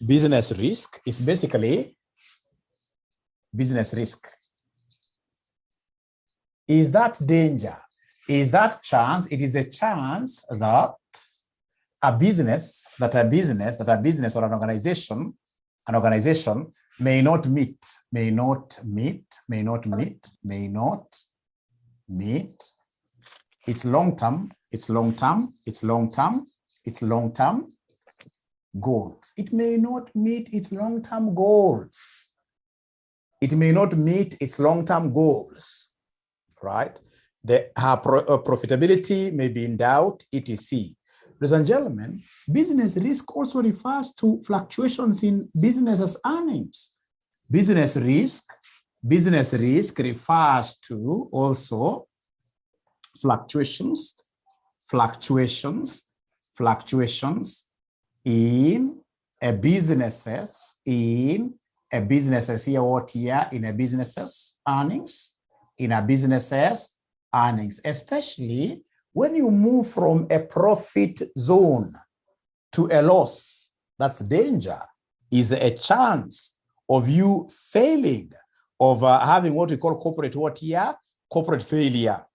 Business risk is basically business risk. Is that danger? Is that chance? It is the chance that a business or an organization may not meet its long-term goals. It may not meet its long-term goals. It may not meet its long-term goals, right? Her profitability may be in doubt, etc. Ladies and gentlemen, business risk also refers to fluctuations in business's earnings. Business risk refers to also fluctuations in a business's earnings, especially when you move from a profit zone to a loss. That's danger, is a chance of you failing, of having what we call corporate failure.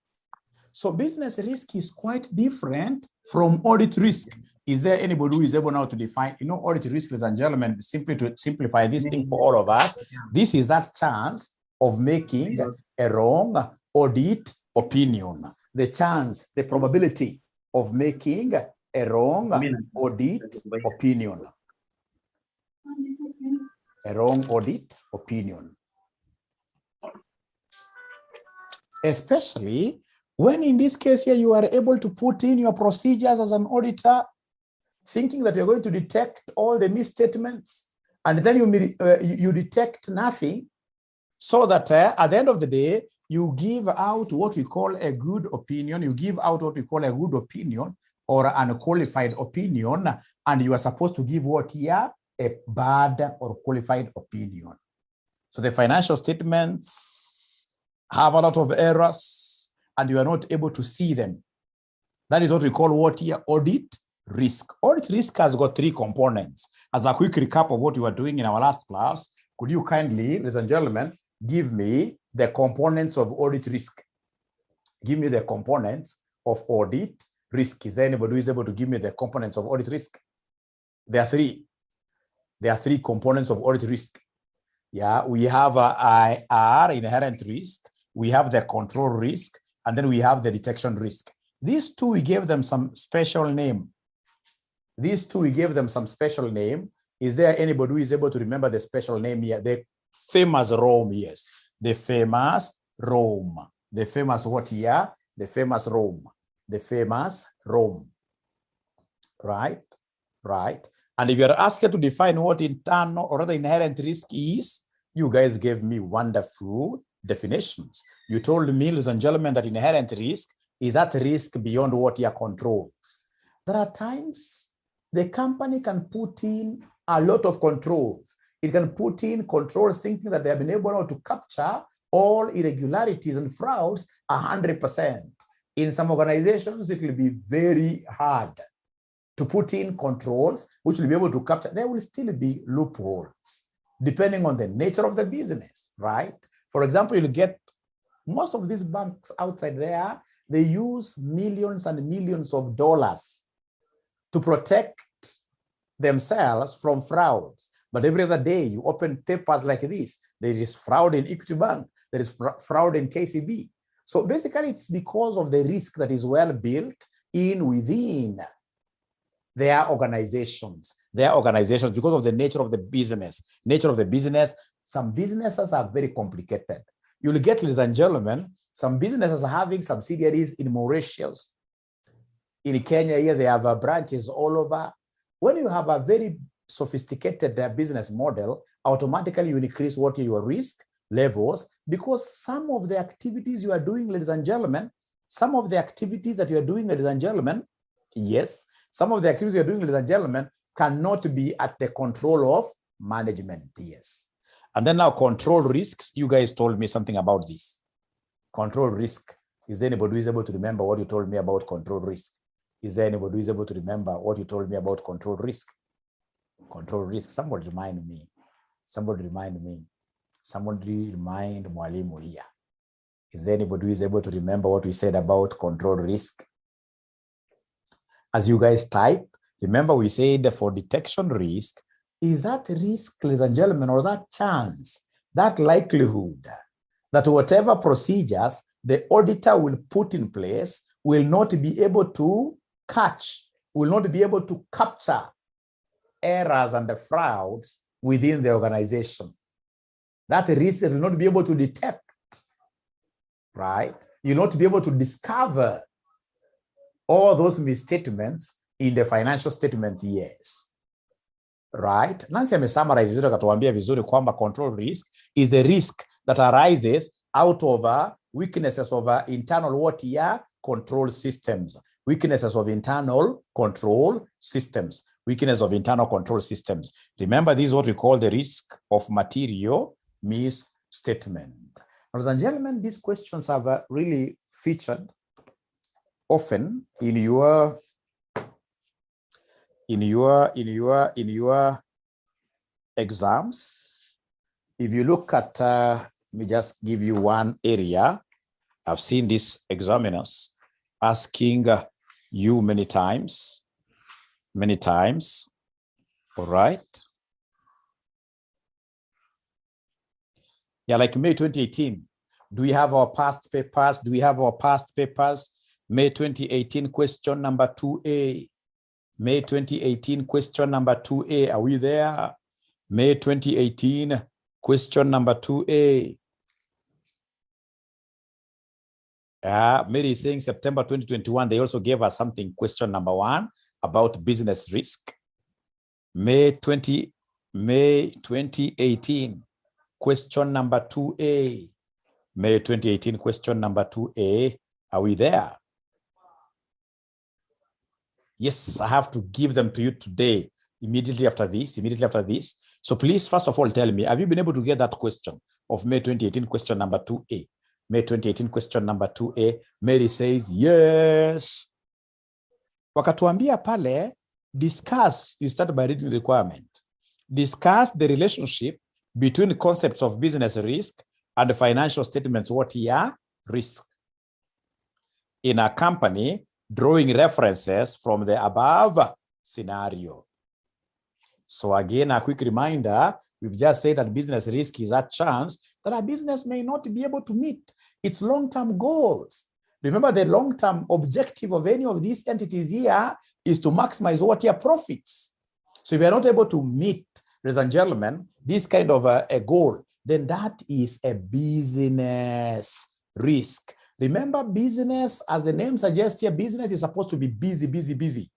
So business risk is quite different from audit risk. Is there anybody who is able now to define, audit risk, ladies and gentlemen, simply to simplify this thing for all of us, this is that chance of making a wrong audit opinion. The chance, the probability of making a wrong audit opinion. A wrong audit opinion. Especially when in this case here, you are able to put in your procedures as an auditor, thinking that you're going to detect all the misstatements, and then you detect nothing, so that at the end of the day, you give out what we call a good opinion. You give out what we call a good opinion or an unqualified opinion, and you are supposed to give what here? A bad or qualified opinion. So the financial statements have a lot of errors, and you are not able to see them. That is what we call what here? Audit risk. Audit risk has got three components. As a quick recap of what we were doing in our last class, could you kindly, ladies and gentlemen, give me the components of audit risk? Give me the components of audit risk. Is there anybody who is able to give me the components of audit risk? There are three. There are three components of audit risk. Yeah, we have IR, inherent risk. We have the control risk, and then we have the detection risk. These two, we gave them some special name. Is there anybody who is able to remember the special name here? The famous Rome, yes. The famous Rome. The famous what here? The famous Rome. The famous Rome. Right? Right. And if you're asked to define what internal or rather inherent risk is, you guys gave me wonderful definitions. You told me, ladies and gentlemen, that inherent risk is that risk beyond what your controls. There are times the company can put in a lot of controls. It can put in controls thinking that they have been able to capture all irregularities and frauds 100%. In some organizations, it will be very hard to put in controls which will be able to capture. There will still be loopholes depending on the nature of the business, right? For example, you'll get most of these banks outside there, they use millions and millions of dollars to protect themselves from frauds. But every other day you open papers like this, there is fraud in Equity Bank, there is fraud in KCB. So basically it's because of the risk that is well built in within their organizations, because of the nature of the business. Some businesses are very complicated. You'll get, ladies and gentlemen, some businesses are having subsidiaries in Mauritius. In Kenya here, they have branches all over. When you have a very sophisticated business model, automatically you increase what your risk levels, because some of the activities you are doing, ladies and gentlemen, yes, some of the activities you're doing, ladies and gentlemen, cannot be at the control of management, yes. And then now control risks, you guys told me something about this. Control risk. Is there anybody who is able to remember what you told me about control risk? Is there anybody who is able to remember what you told me about control risk? Control risk. Somebody remind me. Somebody remind me. Somebody remind Mwalimu here. Is there anybody who is able to remember what we said about control risk? As you guys type, remember we said for detection risk, is that risk, ladies and gentlemen, or that chance, that likelihood that whatever procedures the auditor will put in place will not be able to catch, will not be able to capture errors and the frauds within the organization. That risk will not be able to detect, right? You'll not be able to discover all those misstatements in the financial statements, yes. Right? Nancy amesummarize vizuri akatuambia vizuri kwamba control risk is the risk that arises out of weaknesses of internal what year control systems. Weaknesses of internal control systems. Weakness of internal control systems. Remember, this is what we call the risk of material misstatement. Ladies and gentlemen, these questions have really featured often in your exams. If you look at, let me just give you one area. I've seen these examiners asking you many times. All right. Yeah, like May 2018. Do we have our past papers? Do we have our past papers? May 2018 question number 2A. May 2018 question number 2A. Are we there? May 2018 question number 2A. Mary is saying September 2021. They also gave us something, question number 1 about business risk. May 2018 question number 2A. May 2018 question number 2A. Are we there? Yes, I have to give them to you today, immediately after this. So please, first of all, tell me, have you been able to get that question of May 2018 question number 2A? May 2018 question number 2A. Mary says, yes. Wakatuambia pale, discuss, you start by reading the requirement. Discuss the relationship between the concepts of business risk and the financial statements, what year risk. In a company, drawing references from the above scenario. So again, a quick reminder, we've just said that business risk is a chance that a business may not be able to meet its long-term goals. Remember, the long-term objective of any of these entities here is to maximize what your profits. So if you're not able to meet, ladies and gentlemen, this kind of a goal, then that is a business risk. Remember, business, as the name suggests here, business is supposed to be busy,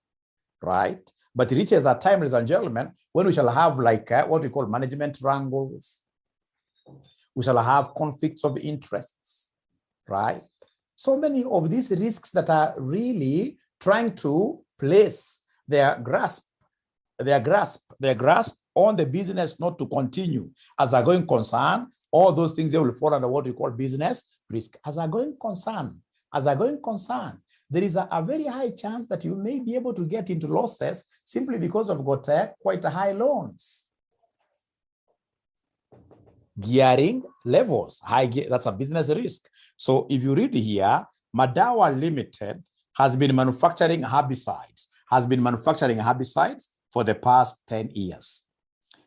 right? But it reaches that time, ladies and gentlemen, when we shall have like what we call management wrangles. We shall have conflicts of interests, right? So many of these risks that are really trying to place their grasp on the business not to continue as a going concern. All those things, they will fall under what we call business risk. As a going concern, there is a very high chance that you may be able to get into losses simply because you've got quite a high loans. Gearing levels, that's a business risk. So if you read here, Madawa Limited has been manufacturing herbicides for the past 10 years.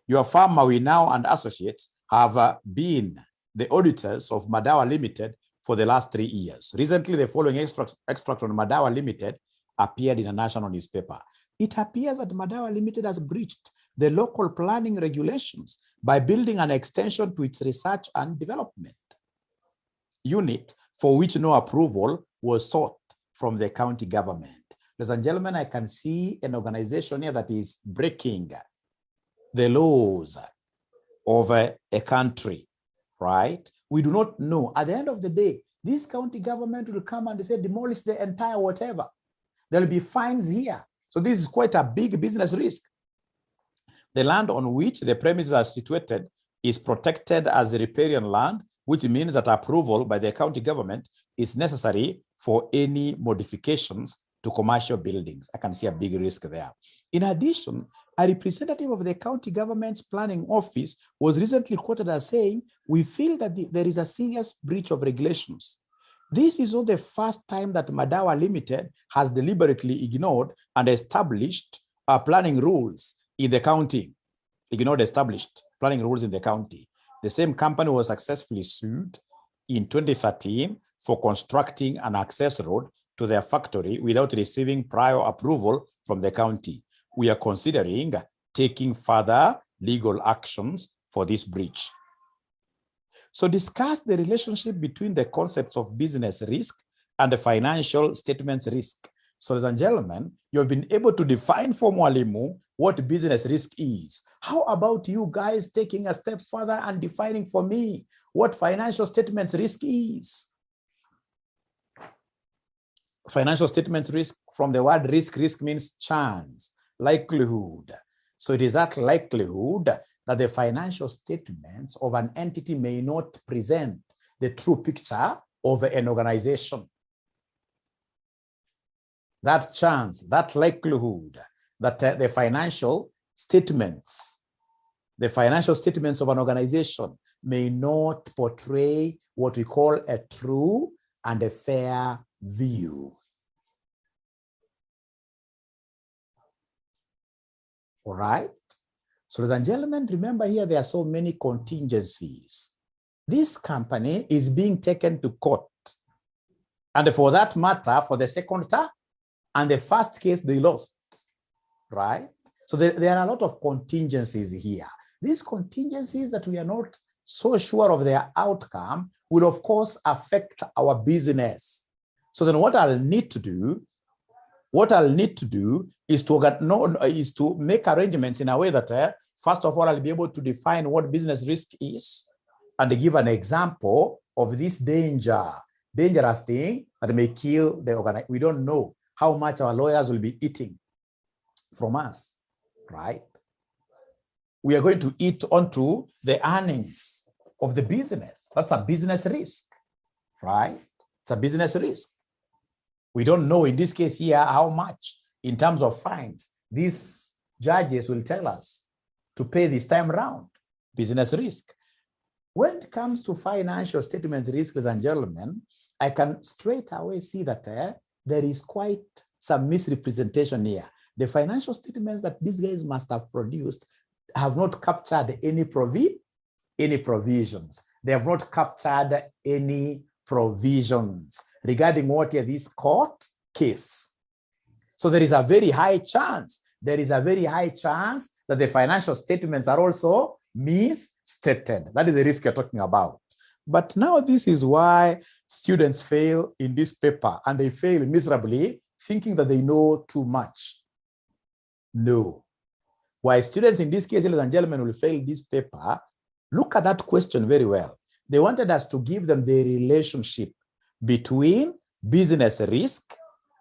Your firm, Mawinao and Associates, have been the auditors of Madawa Limited for the last 3 years. Recently, the following extract on Madawa Limited appeared in a national newspaper. It appears that Madawa Limited has breached the local planning regulations by building an extension to its research and development unit for which no approval was sought from the county government. Ladies and gentlemen, I can see an organization here that is breaking the laws of a country, right? We do not know. At the end of the day, this county government will come and say, demolish the entire whatever. There will be fines here. So this is quite a big business risk. The land on which the premises are situated is protected as riparian land, which means that approval by the county government is necessary for any modifications to commercial buildings. I can see a big risk there. In addition, a representative of the county government's planning office was recently quoted as saying, "We feel that there is a serious breach of regulations. This is not the first time that Madawa Limited has deliberately ignored and established planning rules in the county." Ignored established planning rules in the county. The same company was successfully sued in 2013 for constructing an access road to their factory without receiving prior approval from the county. We are considering taking further legal actions for this breach. So discuss the relationship between the concepts of business risk and the financial statements risk. So, ladies and gentlemen, you have been able to define for Mwalimu what business risk is. How about you guys taking a step further and defining for me what financial statements risk is? Financial statements risk, from the word risk, risk means chance, likelihood. So it is that likelihood that the financial statements of an entity may not present the true picture of an organization. That chance, that likelihood that the financial statements of an organization may not portray what we call a true and a fair view. All right. So, ladies and gentlemen, remember here there are so many contingencies. This company is being taken to court. And for that matter, for the second time, and the first case they lost, right? So there are a lot of contingencies here. These contingencies that we are not so sure of their outcome will, of course, affect our business. So then what I'll need to do is to make arrangements in a way that, first of all, I'll be able to define what business risk is and give an example of this dangerous thing that may kill the organization. We don't know how much our lawyers will be eating from us, right? We are going to eat onto the earnings of the business. That's a business risk, right? It's a business risk. We don't know in this case here how much in terms of fines these judges will tell us to pay this time around. Business risk. When it comes to financial statements risk, ladies and gentlemen, I can straight away see that there is quite some misrepresentation here. The financial statements that these guys must have produced have not captured any provisions. They have not captured any provisions regarding what is this court case. So there is a very high chance that the financial statements are also misstated. That is the risk you're talking about. But now this is why students fail in this paper, and they fail miserably, thinking that they know too much. No. Why students in this case, ladies and gentlemen, will fail this paper, look at that question very well. They wanted us to give them the relationship between business risk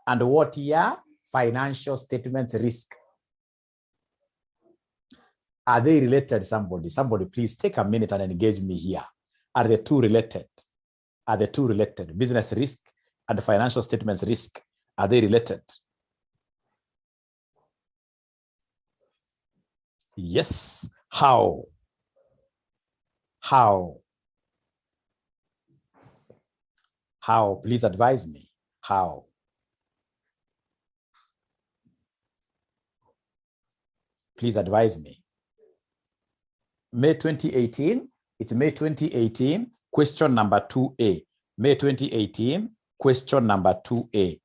and what here? Financial statement risk. Are they related, somebody? Somebody, please take a minute and engage me here. Are the two related? Are the two related? Business risk and financial statements risk. Are they related? Yes. How? How? How? Please advise me. How? Please advise me. May 2018, it's May 2018, question number 2A. May 2018, question number 2A.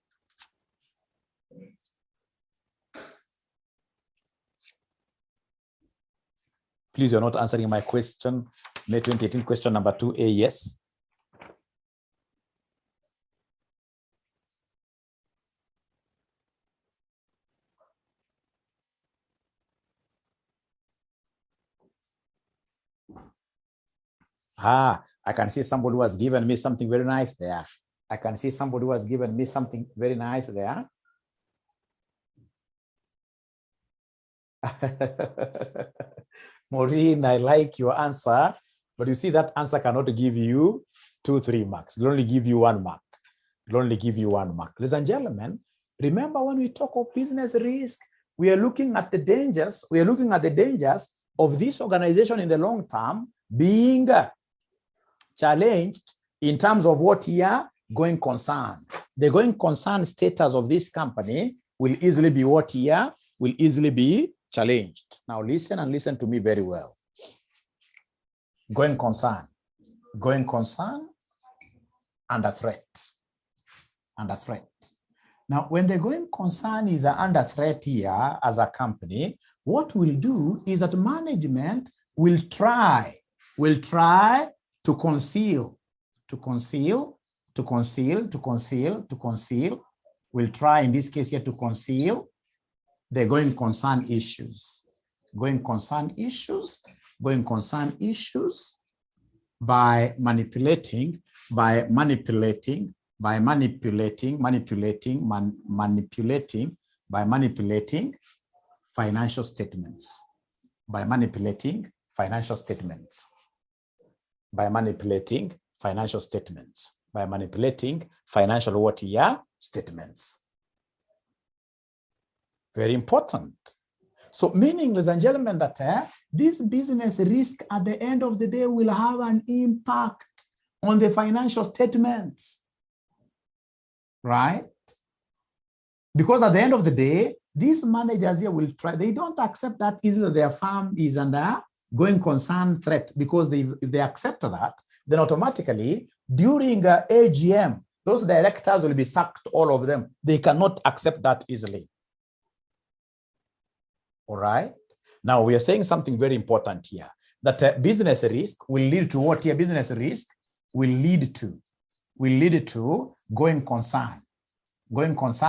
Please, you're not answering my question. May 2018, question number 2A, yes. I can see somebody who has given me something very nice there. I can see somebody who has given me something very nice there. Maureen, I like your answer, but you see that answer cannot give you 2-3 marks. It'll only give you 1 mark. It'll only give you 1 mark. Ladies and gentlemen, Remember, when we talk of business risk, we are looking at the dangers. We are looking at the dangers of this organization in the long term being challenged in terms of what here going concern. The going concern status of this company will easily be what here will easily be challenged. Now listen and listen to me very well. Going concern under threat, under threat. Now, when the going concern is under threat here as a company, what we'll do is that management will try to conceal. We'll try in this case here to conceal the going concern issues. Going concern issues by manipulating financial statements, by manipulating financial statements, by manipulating financial statements, by manipulating financial what year statements. Very important. So meaning, ladies and gentlemen, that this business risk at the end of the day will have an impact on the financial statements, right? Because at the end of the day, these managers here will try, they don't accept that easily their firm is under going concern threat, because if they accept that, then automatically during AGM, those directors will be sacked, all of them. They cannot accept that easily. All right. Now we are saying something very important here, that business risk will lead to what here? Business risk will lead to going concern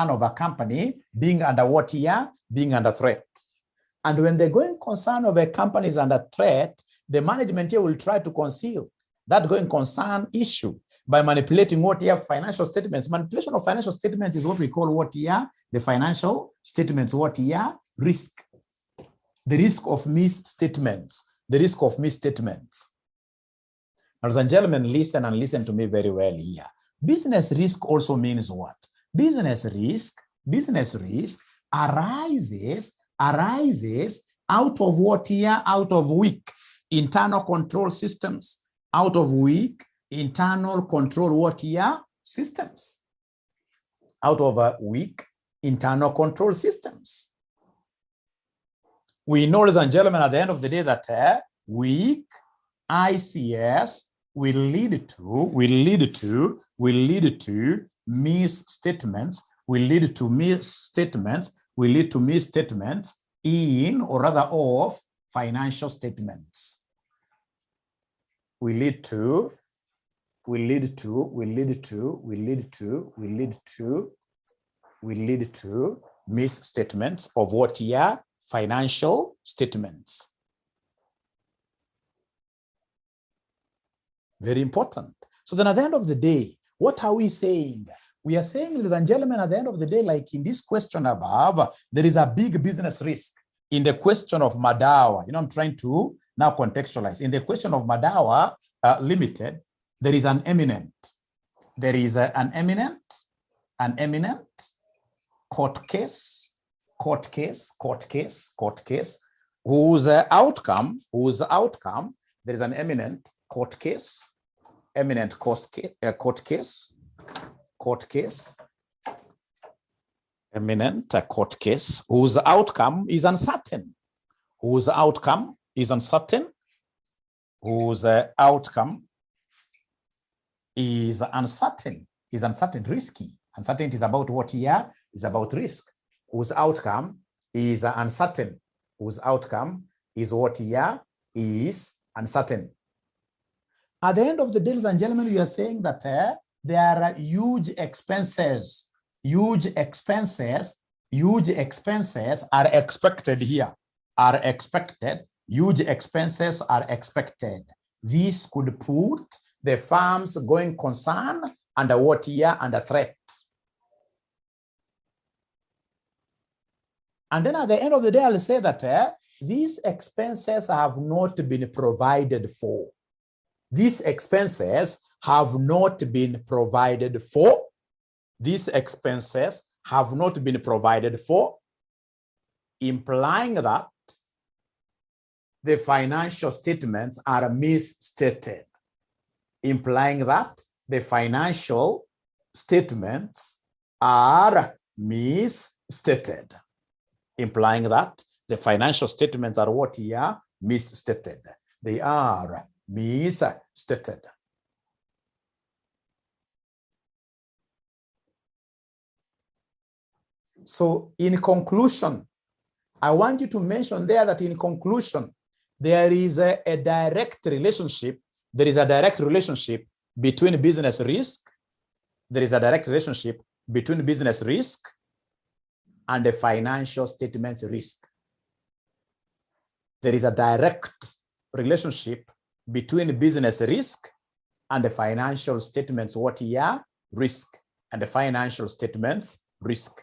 of a company being under what here? Being under threat. And when the going concern of a company is under threat, the management here will try to conceal that going concern issue by manipulating what here? Financial statements. Manipulation of financial statements is what we call what here? The financial statements, what here? Risk. The risk of misstatements. The risk of misstatements. Ladies and gentlemen, listen and listen to me very well here. Business risk also means what? Business risk arises out of what here? Out of weak internal control systems. Out of weak internal control what here? Systems. Out of weak internal control systems. We know, ladies and gentlemen, at the end of the day that weak ICS will lead to misstatements, will lead to misstatements in or rather of financial statements. Will lead to misstatements of what here? Financial statements. Very important. So then at the end of the day, what are we saying? We are saying, ladies and gentlemen, at the end of the day, like in this question above, there is a big business risk. In the question of Madawa, I'm trying to now contextualize. In the question of Madawa Limited, there is an eminent. There is an eminent court case, whose outcome, there is an eminent court case, whose outcome is uncertain, risky. Uncertainty is about what here? Is about risk. Whose outcome is uncertain. Whose outcome is what here? Is uncertain. At the end of the day, ladies and gentlemen, we are saying that there are huge expenses. Huge expenses are expected here. Huge expenses are expected. This could put the firm's going concern under what here? Under threat. And then at the end of the day, I'll say that these expenses have not been provided for. These expenses have not been provided for. These expenses have not been provided for, implying that the financial statements are misstated. Implying that the financial statements are misstated. Implying that the financial statements are what here? Misstated. They are misstated. So in conclusion, I want you to mention there that in conclusion, there is a direct relationship. There is a direct relationship between business risk. There is a direct relationship between business risk and the financial statements risk. There is a direct relationship between business risk and the financial statements what here? Risk. And the financial statements risk.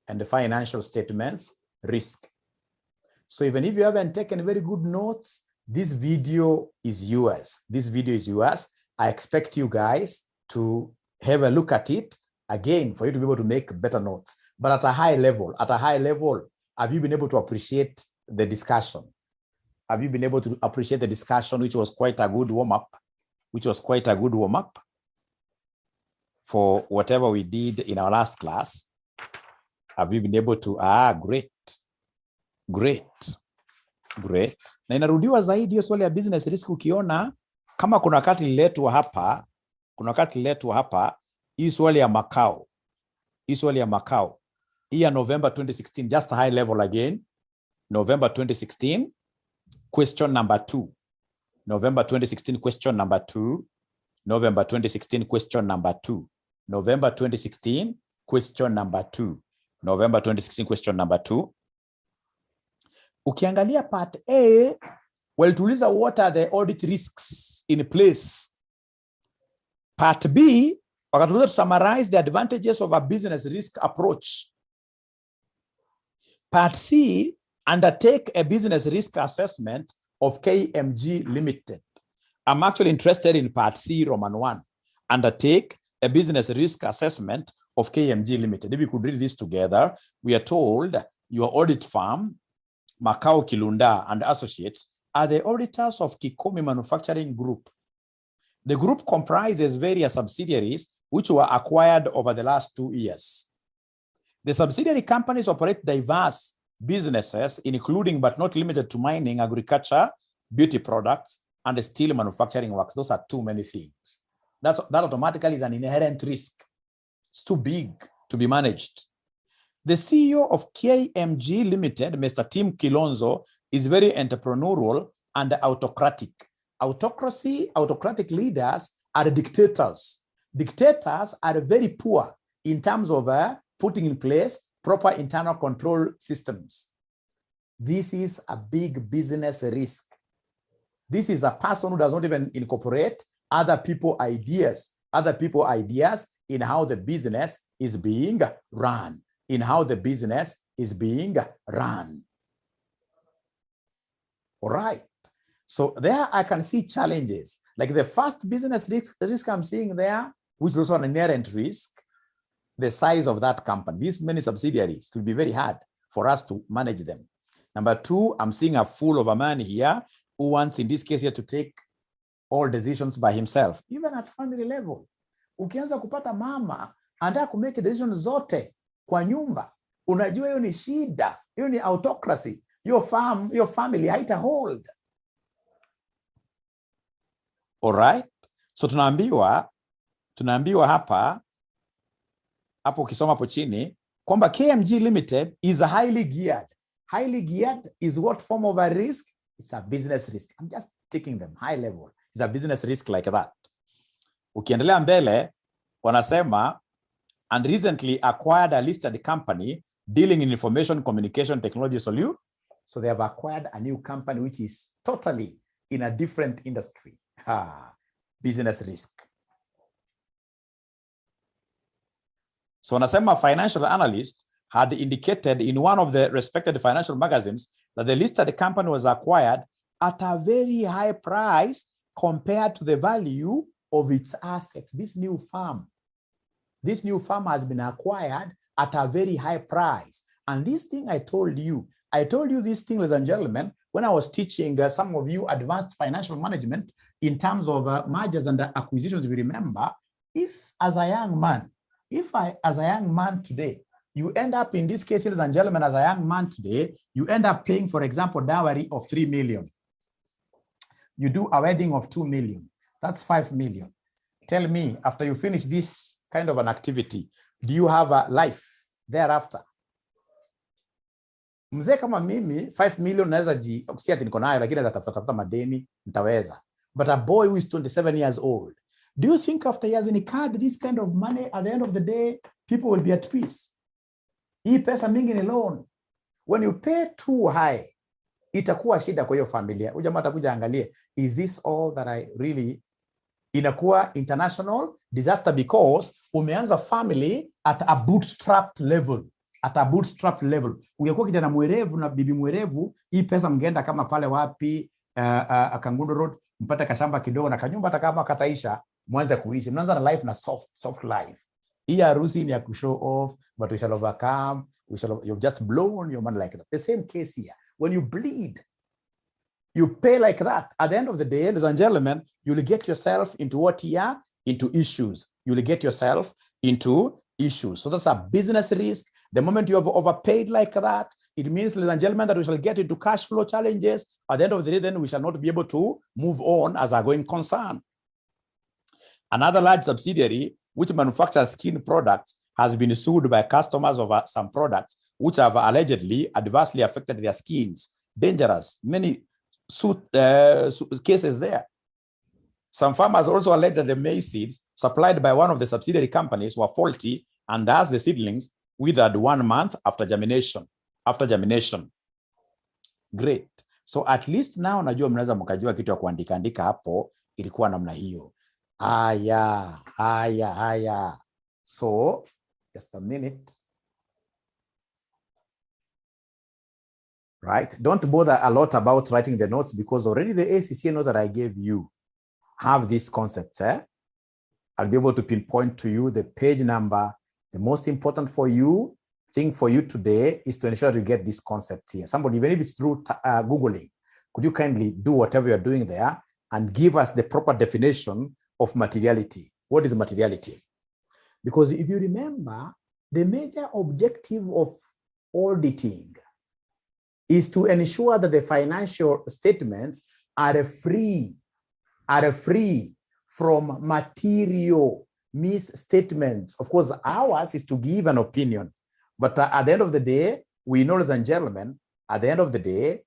And the financial statements risk. So even if you haven't taken very good notes, this video is yours. This video is yours. I expect you guys to have a look at it again for you to be able to make better notes. But at a high level, have you been able to appreciate the discussion? Have you been able to appreciate the discussion, which was quite a good warm-up, for whatever we did in our last class? Have you been able to, great. Na inarudiwa zaidi hiyo swali ya business risk ukiona kama kuna wakati liletwa hapa, hii swali ya makao. Hii ya November 2016, just a high level again. November 2016, question number 2. November 2016, question number 2. November 2016, question number 2. November 2016, question number 2. November 2016, question number 2. Ukiangalia part A, tuliza what are the audit risks in place. Part B, wakatuliza to summarize the advantages of a business risk approach. Part C, undertake a business risk assessment of KMG Limited. I'm actually interested in part C, Roman 1. Undertake a business risk assessment of KMG Limited. If we could read this together, we are told your audit firm, Macau Kilunda and Associates, are the auditors of Kikomi Manufacturing Group. The group comprises various subsidiaries which were acquired over the last 2 years. The subsidiary companies operate diverse businesses, including but not limited to mining, agriculture, beauty products, and steel manufacturing works. Those are too many things. That automatically is an inherent risk. It's too big to be managed. The CEO of KMG Limited, Mr. Tim Kilonzo, is very entrepreneurial and autocratic. Autocratic leaders are dictators. Dictators are very poor in terms of putting in place proper internal control systems. This is a big business risk. This is a person who does not even incorporate other people's ideas in how the business is being run. All right. So there I can see challenges. Like the first business risk I'm seeing there, which is also an inherent risk, the size of that company. These many subsidiaries, it will be very hard for us to manage them. Number 2, I'm seeing a fool of a man here who wants, in this case here, to take all decisions by himself, even at family level. Ukianza kupata mama anataka kumake decisions zote kwa nyumba, unajua hiyo ni shida, hiyo ni autocracy. Your family haita hold. All right? So tunaambiwa hapa ukisoma hapo chini kwamba KMG Limited is a highly geared. Highly geared is what form of a risk? It's a business risk. I'm just taking them high level. It's a business risk like that. Ukiendelea mbele wanasema and recently acquired a listed company dealing in information communication technology solution. So they have acquired a new company which is totally in a different industry. Business risk. So wanasema financial analyst had indicated in one of the respected financial magazines that the listed company was acquired at a very high price compared to the value of its assets. This new farm has been acquired at a very high price. And this thing I told you this thing, ladies and gentlemen, when I was teaching some of you advanced financial management in terms of mergers and acquisitions. If you remember, if as a young man today, you end up in this case, ladies and gentlemen, as a young man today, you end up paying, for example, dowry of 3 million. You do a wedding of 2 million. That's 5 million. Tell me, after you finish this kind of an activity, do you have a life thereafter? Mzee kama mimi 5 million naweza si ati niko nayo, lakini atafuta madeni nitaweza. But a boy who is 27 years old, do you think after he has incurred this kind of money, at the end of the day, people will be at peace? Hii pesa mingi ni loan. When you pay too high, itakuwa shida kwa hiyo familia. Huyu jamaa atakuja angalie, is this all that I really? Inakuwa international disaster because umeanza family at a bootstrapped level. Ungekuwa kijana mwerevu na bibi mwerevu, hii pesa mngeenda kama pale wapi, Kangundo Road, mpate kashamba kidogo na kanyumba hata kama kataisha, mwanze kuishi. Mnaanza na life na soft life. Hii harusi ni ya kushow off, but we shall overcome. You've just blown your money like that. The same case here. When you bleed, you pay like that. At the end of the day, ladies and gentlemen, you'll get yourself into what here? Into issues. You'll get yourself into issues. So that's a business risk. The moment you have overpaid like that, it means, ladies and gentlemen, that we shall get into cash flow challenges. At the end of the day, then we shall not be able to move on as a going concern. Another large subsidiary, which manufactures skin products, has been sued by customers of some products which have allegedly adversely affected their skins. Dangerous. Many cases there. Some farmers also allege that the maize seeds supplied by one of the subsidiary companies were faulty, and thus the seedlings withered 1 month after germination. Great. So at least now najua mnaweza mkajua kitu ya kuandika hapo ilikuwa namna hiyo. Haya. So just a minute. Right? Don't bother a lot about writing the notes because already the ACCA notes that I gave you have these concepts. I'll be able to pinpoint to you the page number. The most important thing for you today is to ensure you get this concept here. Somebody, even if it's through Googling, could you kindly do whatever you're doing there and give us the proper definition of materiality? What is materiality? Because if you remember, the major objective of auditing is to ensure that the financial statements are free from material misstatements. Of course, ours is to give an opinion. But at the end of the day, we know, ladies and gentlemen, at the end of the day,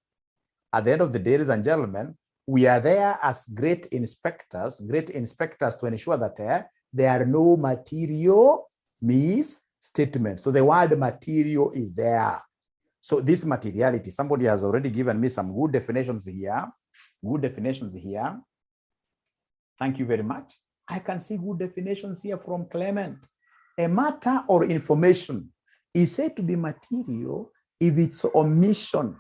ladies and gentlemen, we are there as great inspectors to ensure that there are no material misstatements. So the word material is there. So this materiality, somebody has already given me some good definitions here. Thank you very much. I can see good definitions here from Clement. A matter or information is said to be material if its omission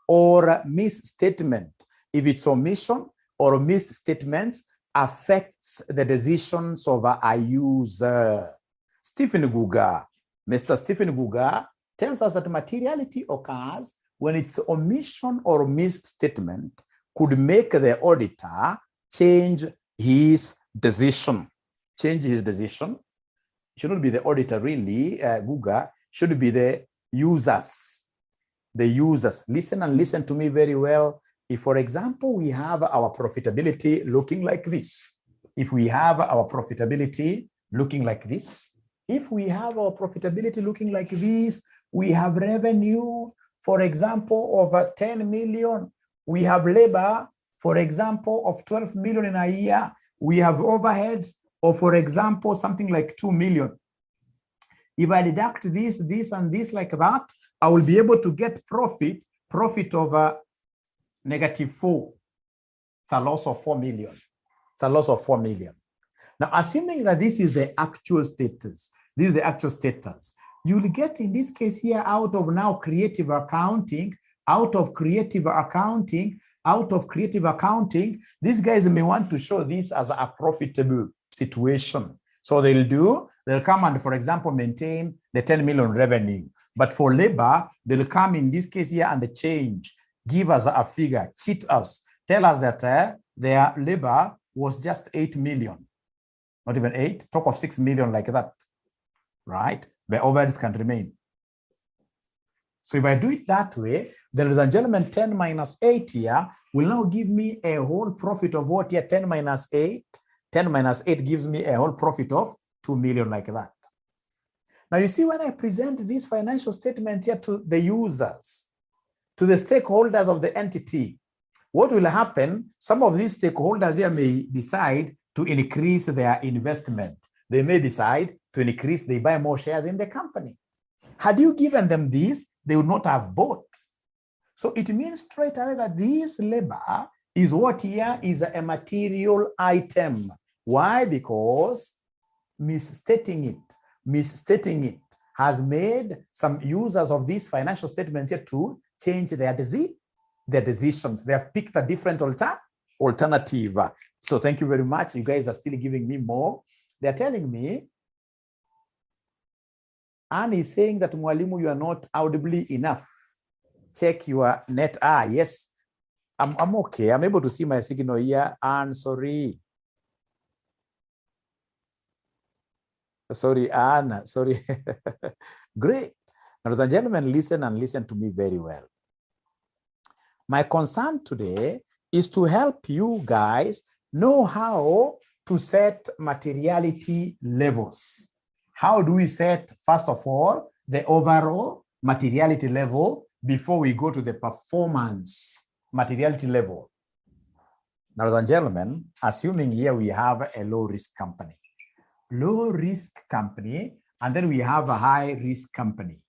or misstatement. If its omission or misstatement affects the decisions of a user. Mr. Stephen Guga tells us that materiality occurs when its omission or misstatement could make the auditor change his decision. It shouldn't be the auditor really, Guga, should be the users. Listen to me very well. If, for example, we have our profitability looking like this, we have revenue, for example, of 10 million. We have labor, for example, of 12 million in a year. We have overheads of, for example, something like 2 million. If I deduct this, and this like that, I will be able to get profit of -4. It's a loss of 4 million. Now, assuming that this is the actual status, you will get in this case here out of creative accounting, out of creative accounting, these guys may want to show this as a profitable situation. So they'll come and, for example, maintain the 10 million revenue. But for labor, they'll come in this case here and change, give us a figure, cheat us, tell us that their labor was just 8 million, not even 8, talk of 6 million like that, right? The overheads can remain. So if I do it that way, then, ladies and gentlemen, 10 minus 8 here will now give me a whole profit of what here? 10 minus 8. 10 minus 8 gives me a whole profit of 2 million like that. Now, you see, when I present this financial statement here to the users, to the stakeholders of the entity, what will happen? Some of these stakeholders here may decide to increase their investment. They may decide to increase, they buy more shares in the company. Had you given them this, they would not have bought. So it means straight away that this labor is what here is a material item. Why? Because misstating it has made some users of this financial statement here to change their decisions. They have picked a different alternative. So thank you very much. You guys are still giving me more. They're telling me, Anne is saying that, Mwalimu, you are not audibly enough. Check your net. Yes, I'm okay. I'm able to see my signal here. Anne, sorry. Sorry, Anne, sorry. Great. Ladies and gentlemen, listen and listen to me very well. My concern today is to help you guys know how to set materiality levels. How do we set, first of all, the overall materiality level before we go to the performance materiality level? Now, ladies and gentlemen, assuming here we have a low-risk company. Low-risk company, and then we have a high-risk company.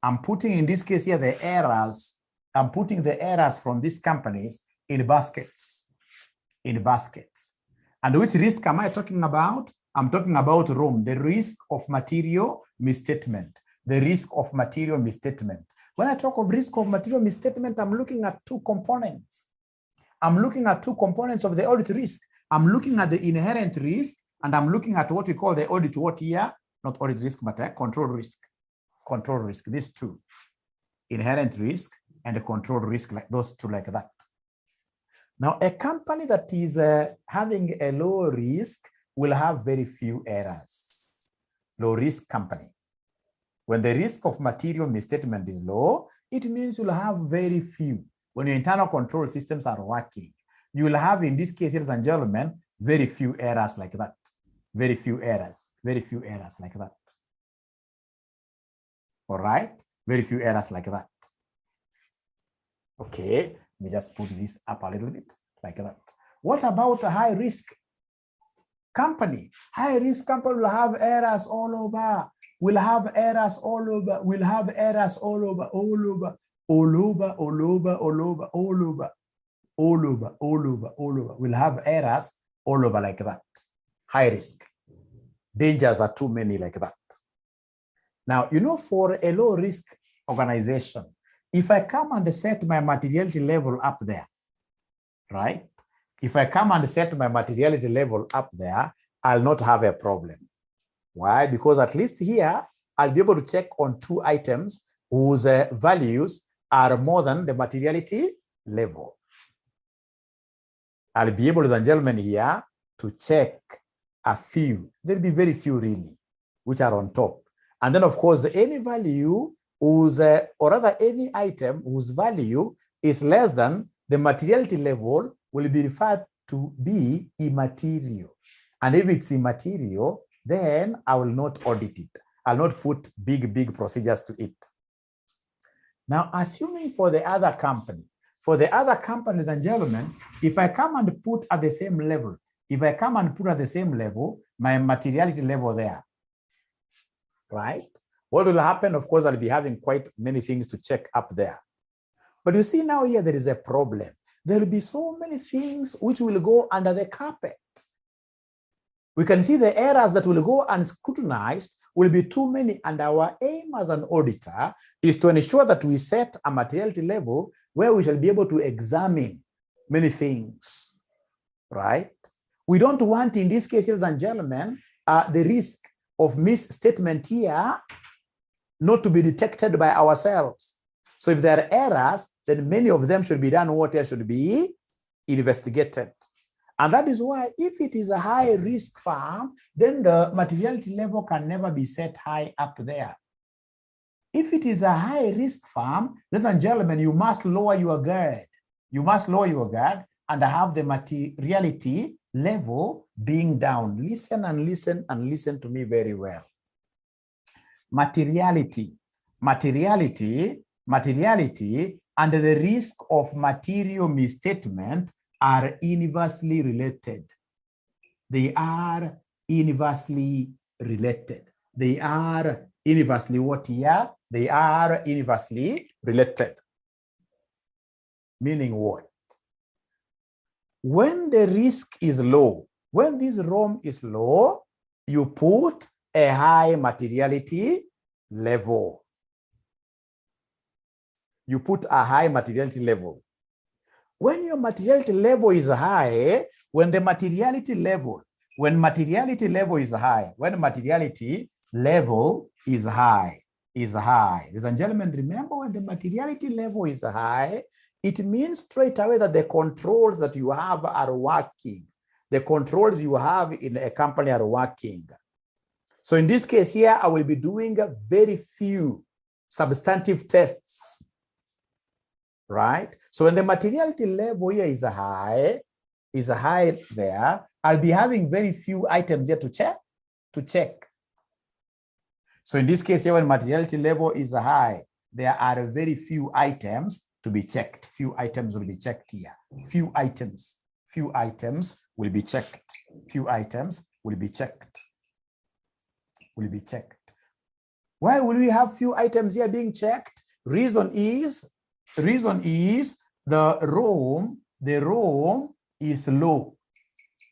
I'm putting, in this case here, the errors. I'm putting the errors from these companies in baskets. And which risk am I talking about? I'm talking about ROM, the risk of material misstatement. The risk of material misstatement. When I talk of risk of material misstatement, I'm looking at two components. I'm looking at two components of the audit risk. I'm looking at the inherent risk, and I'm looking at what we call the audit, what here? Not audit risk, but control risk. Control risk, these two. Inherent risk and the control risk, like those two like that. Now, a company that is having a low risk will have very few errors. Low risk company. When the risk of material misstatement is low, it means you'll have very few. When your internal control systems are working, you will have, in this case, ladies and gentlemen, very few errors like that. Very few errors like that. All right? Very few errors like that. Okay, let me just put this up a little bit like that. What about a high risk company? High risk company will have errors all over. We'll have errors all over. We'll have errors all over, all over, all over, all over, all over, all over, all over, all over, all over. We'll have errors all over like that. High risk. Dangers are too many like that. Now, you know, for a low risk organization, if I come and set my materiality level up there, right? If I come and set my materiality level up there, I'll not have a problem. Why? Because at least here, I'll be able to check on two items whose values are more than the materiality level. I'll be able, ladies and gentlemen, here to check a few. There'll be very few really, which are on top. And then, of course, any value whose, or rather any item whose value is less than the materiality level will be referred to be immaterial. And if it's immaterial, then I will not audit it. I'll not put big procedures to it. Now, assuming for the other company, ladies and gentlemen, if I come and put at the same level, my materiality level there, right? What will happen? Of course, I'll be having quite many things to check up there. But you see now here, there is a problem. There will be so many things which will go under the carpet. We can see the errors that will go unscrutinized will be too many. And our aim as an auditor is to ensure that we set a materiality level where we shall be able to examine many things, right? We don't want, in this case, ladies and gentlemen, the risk of misstatement here not to be detected by ourselves. So if there are errors, then many of them should be done what else should be investigated. And that is why if it is a high risk firm, then the materiality level can never be set high up there. If it is a high risk firm, ladies and gentlemen, you must lower your guard. You must lower your guard and have the materiality level being down. Listen and listen and listen to me very well. Materiality and the risk of material misstatement are inversely related. They are inversely related. They are inversely what here? They are inversely related. Meaning what? When the risk is low, when this ROM is low, you put a high materiality level. You put a high materiality level. When your materiality level is high, when materiality level is high, ladies and gentlemen, remember when the materiality level is high, it means straight away that the controls that you have are working. The controls you have in a company are working. So in this case here, I will be doing very few substantive tests, right? So when the materiality level here is high there, I'll be having very few items here to check. So in this case here, when materiality level is high, there are very few items to be checked. Few items will be checked here. Few items will be checked. Few items will be checked. Why will we have few items here being checked? Reason is the ROM is low.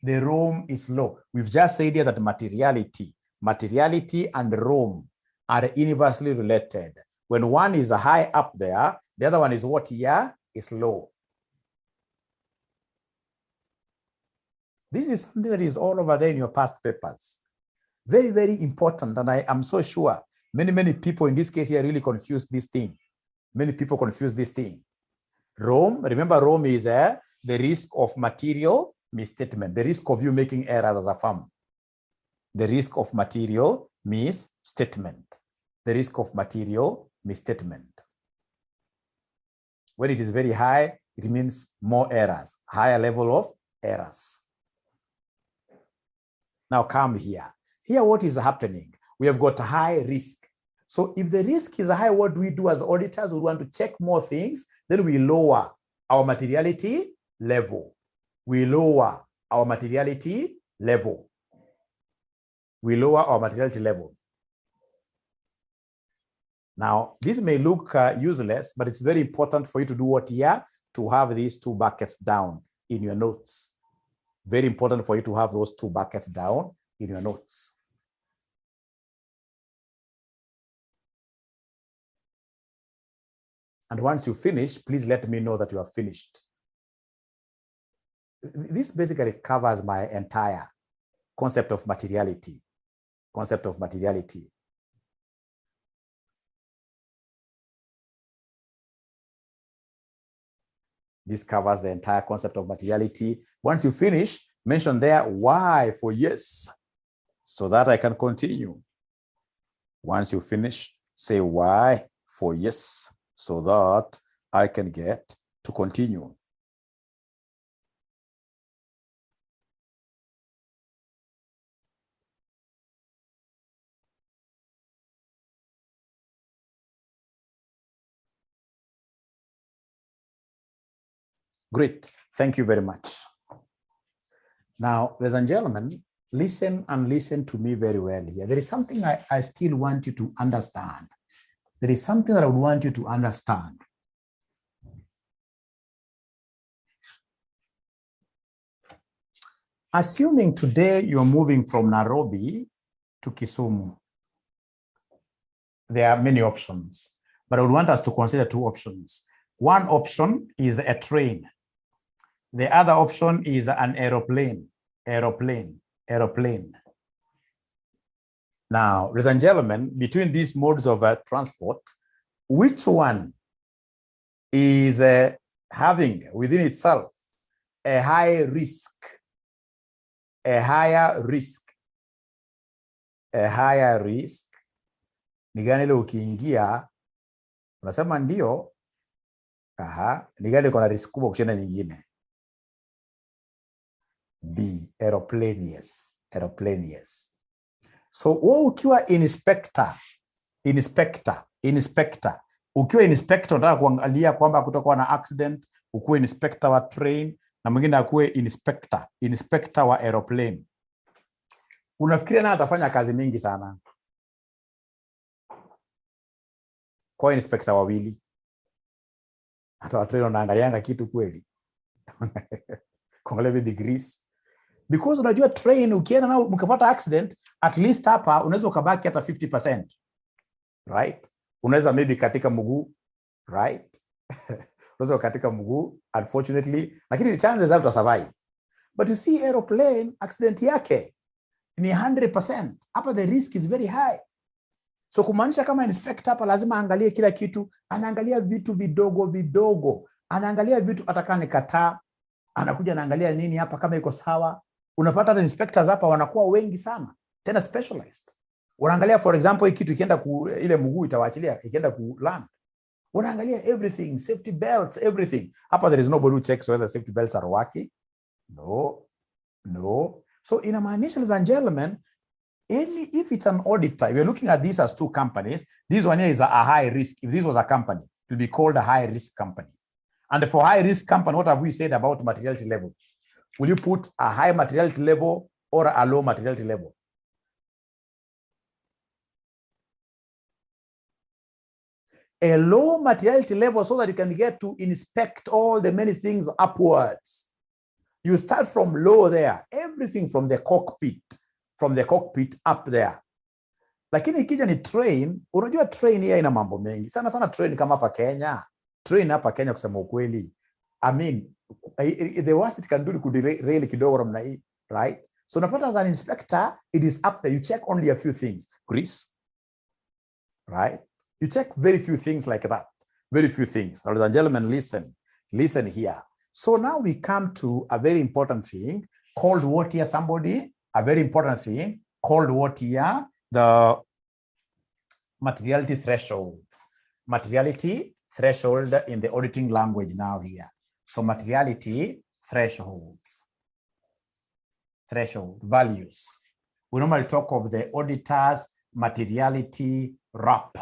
The ROM is low. We've just said here that materiality and ROM are inversely related. When one is high up there, the other one is what here? Is low. This is something that is all over there in your past papers. Very, very important. And I am so sure many people in this case here really confuse this thing. Many people confuse this thing. ROM, remember ROM is the risk of material misstatement, the risk of you making errors as a firm. The risk of material misstatement. The risk of material misstatement. When it is very high, it means more errors, higher level of errors. Now come here. Here, what is happening? We have got high risk. So if the risk is high, what do we do as auditors? We want to check more things, then we lower our materiality level. We lower our materiality level. Now, this may look useless, but it's very important for you to do what here? To have these two buckets down in your notes. Very important for you to have those two buckets down in your notes. And once you finish, please let me know that you have finished. This basically covers my entire concept of materiality. This covers the entire concept of materiality. Once you finish, mention there why for yes, so that I can continue. Once you finish, say why for yes, so that I can get to continue. Great, thank you very much. Now, ladies and gentlemen, listen and listen to me very well here. There is something I still want you to understand. There is something that I would want you to understand. Assuming today you're moving from Nairobi to Kisumu, there are many options, but I would want us to consider two options. One option is a train. The other option is an aeroplane. Now, ladies and gentlemen, between these modes of transport, which one is having within itself a higher risk? Ni gani ile ukiingia unasema ndio, ni gani iko na risk kubwa kushinda nyingine? B, aeroplane, yes. So wewe ukiwa inspector, ukiwa inspector unataka kuangalia kwamba kutokuwa na accident, ukuwe inspector wa train na mwingine akuwe inspector wa aeroplane. Unafikiria na atafanya kazi mingi sana kwa inspector wawili? Hata wa train wanaangalianga kitu kweli? Kuangalia degrees. Because unajua train ukienda na mkapata accident, at least hapa unaweza ukabaki hata 50%. Right? Unaweza maybe katika mguu, right? Unaweza katika mguu unfortunately, lakini chances are to survive. But you see aeroplane accident yake ni 100%. Hapa the risk is very high. So kumaanisha kama inspector hapa lazima angalie kila kitu, anaangalia vitu vidogo, anaangalia vitu atakani kataa, anakuja anaangalia nini hapa kama iko sawa. Unapata the inspectors hapa wanakuwa wengi sana, tena specialized. Unaangalia for example kitu ikienda ile mguu itawaachilia ikienda ku land. Unaangalia everything, safety belts, everything. Hapa there is nobody who checks whether safety belts are working. No. So inamaanisha, ladies and gentlemen, if it's an auditor, we're looking at these as two companies. This one here is a high risk. If this was a company, it will be called a high risk company. And for high risk company, what have we said about materiality level? Will you put a high materiality level or a low materiality level? A low materiality level so that you can get to inspect all the many things upwards. You start from low there, everything from the cockpit up there. Lakini ikija ni train, unajua train hii ina mambo mengi. Sana train kama hapa Kenya. Train hapa Kenya kusema ukweli, I mean, the worst it can do could derail kidogo namna hii, right? So unapata as an inspector, it is up there. You check only a few things. Grease, right? You check very few things like that. Very few things. Ladies and gentlemen, listen here. So now we come to a very important thing called what here, somebody? A very important thing called what here? The materiality threshold. Materiality threshold in the auditing language now here. So materiality thresholds. Threshold values. We normally talk of the auditor's materiality RAP.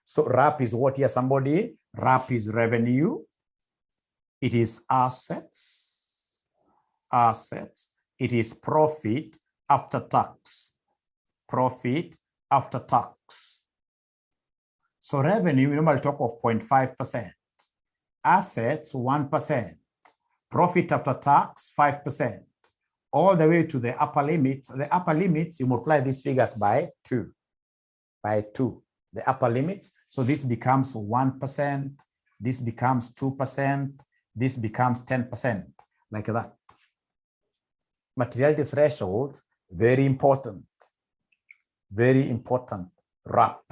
So RAP is what here, somebody? RAP is revenue. It is assets. It is profit after tax. So revenue, we normally talk of 0.5%. Assets, 1%. Profit after tax, 5%. All the way to the upper limits. The upper limits, you multiply these figures by 2. The upper limits. So this becomes 1%. This becomes 2%. This becomes 10%. Like that. Materiality threshold, very important. RAP.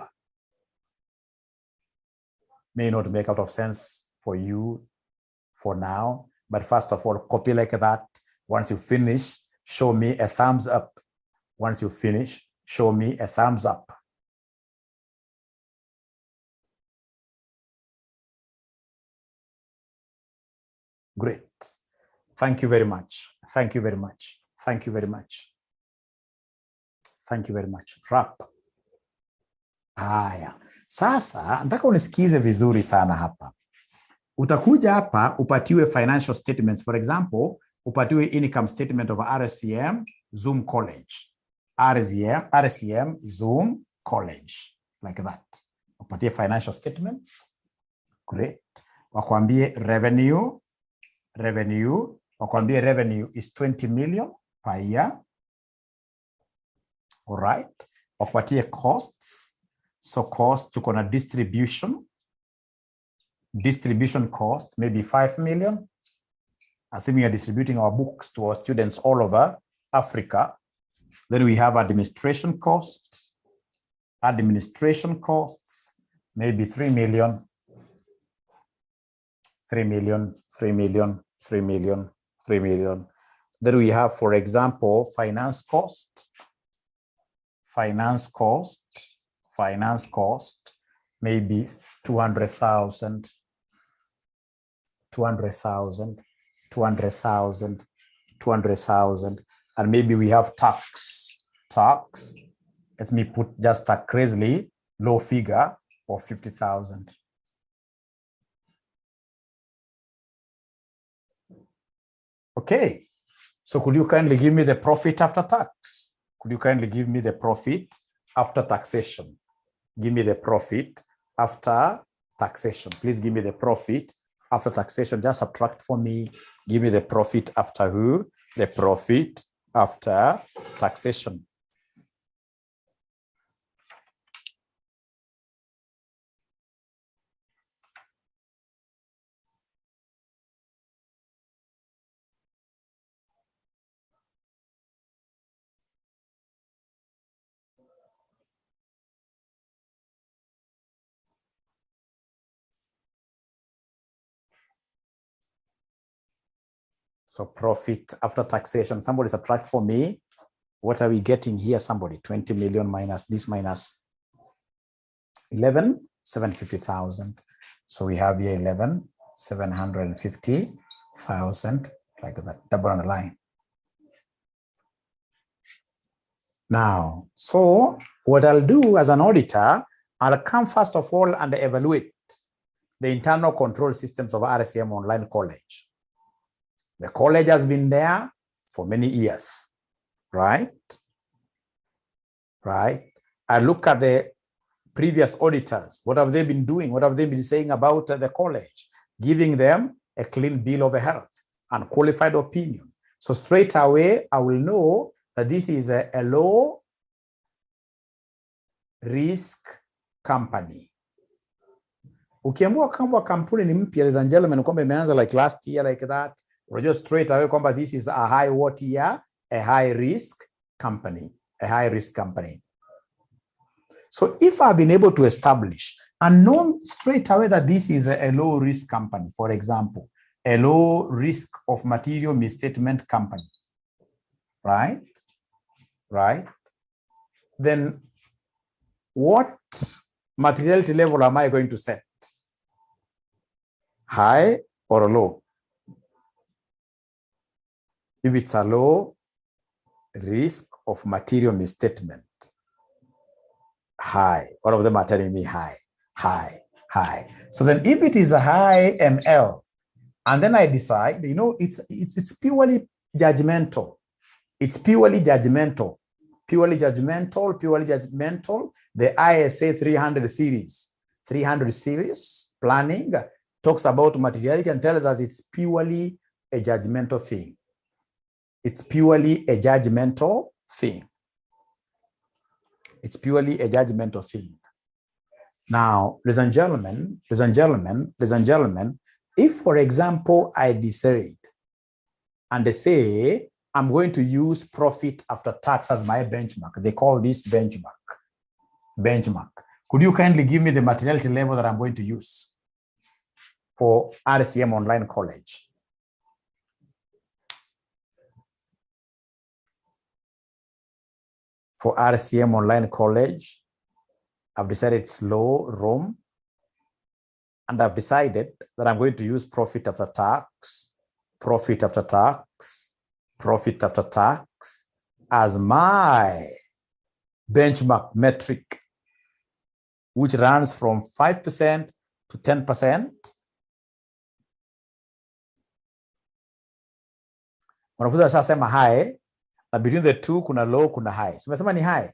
May not make out of sense for you for now, but first of all, copy like that. Once you finish, show me a thumbs up. Once you finish, show me a thumbs up. Great. Thank you very much. RAP. Haya. Sasa nataka unisikize vizuri sana hapa. Utakuja hapa upatiwe financial statements. For example, upatiwe income statement of RCM Zoom College. RCM Zoom College. Like that. Upatie financial statements. Great. Wakwambie revenue. Wakwambie revenue is 20 million per year. All right. Wakupatie costs. So cost tuko na distribution cost maybe 5 million assuming you're distributing our books to our students all over Africa. Then we have administration costs. Administration costs, maybe 3 million, 3 million, 3 million, 3 million, 3 million. Then we have, for example, finance cost, maybe 200,000, 200,000, 200,000, 200,000. And maybe we have tax. Let me put just a crazily low figure of 50,000. Okay, so could you kindly give me the profit after tax? Could you kindly give me the profit after taxation? Give me the profit after taxation. Please give me the profit after taxation. Just subtract for me. Give me the profit after who? The profit after taxation. So profit after taxation, somebody subtract for me. What are we getting here? Somebody, 20 million minus this minus 11, 750,000. So we have here 11, 750,000, like that, double on the line. Now, so what I'll do as an auditor, I'll come first of all and evaluate the internal control systems of RCM Online College. The college has been there for many years, right? Right. I look at the previous auditors. What have they been doing? What have they been saying about the college? Giving them a clean bill of health and qualified opinion. So straight away, I will know that this is a low risk company. Ukiamua kwamba kampuni ni mpya, ladies and gentlemen, kwamba imeanza like last year, like that, or just straight away kwamba this is a high what year, a high risk company, a high risk company. So if I've been able to establish and known straight away that this is a low risk company, for example, a low risk of material misstatement company, right? Right? Then what materiality level am I going to set? High or low? If it's a low risk of material misstatement, high. All of them are telling me high, high, high. So then if it is a high ML, and then I decide, you know, it's purely judgmental. It's purely judgmental, purely judgmental, purely judgmental. The ISA 300 series planning talks about materiality and tells us it's purely a judgmental thing. It's purely a judgmental thing. It's purely a judgmental thing. Now, ladies and gentlemen, if, for example, I decide and they say, I'm going to use profit after tax as my benchmark. They call this benchmark. Could you kindly give me the materiality level that I'm going to use for RCM Online College? For RCM Online College, I've decided it's low room, and I've decided that I'm going to use profit after tax as my benchmark metric, which runs from 5% to 10%. Wanafunzi washasema high, between the two, kuna low, kuna high. So umesema ni high.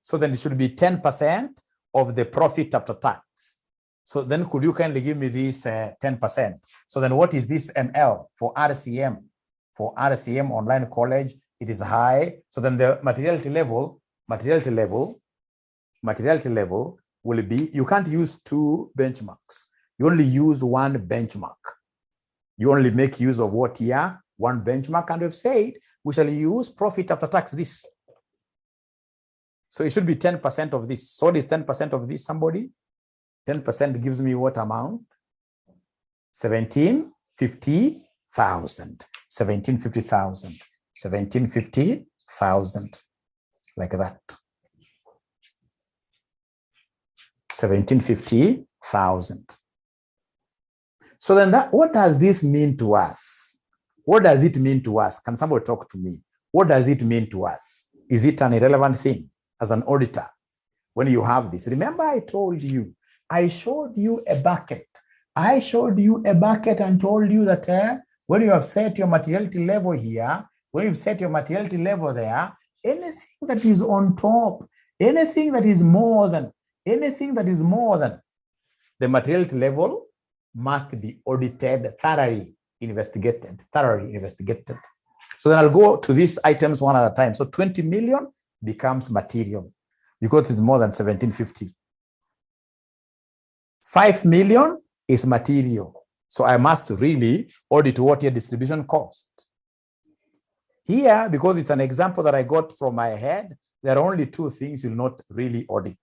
So then it should be 10% of the profit after tax. So then could you kindly give me this 10%? So then what is this ML for RCM? For RCM Online College, it is high. So then the materiality level will be, you can't use two benchmarks. You only use one benchmark. You only make use of what year? One benchmark, and we've said we shall use profit after tax this. So it should be 10% of this. So what is 10% of this, somebody? 10% gives me what amount? 1750,000. 1750,000. 1750,000. Like that. 1750,000. So then what does this mean to us? What does it mean to us? Can somebody talk to me? What does it mean to us? Is it an irrelevant thing as an auditor when you have this? Remember, I told you, I showed you a bucket. I showed you a bucket and told you that when you have set your materiality level here, when you've set your materiality level there, anything that is on top, anything that is more than the materiality level must be audited, thoroughly investigated. So then I'll go to these items one at a time. So 20 million becomes material because it's more than 1750. 5 million is material. So I must really audit what your distribution cost. Here, because it's an example that I got from my head, there are only two things you'll not really audit.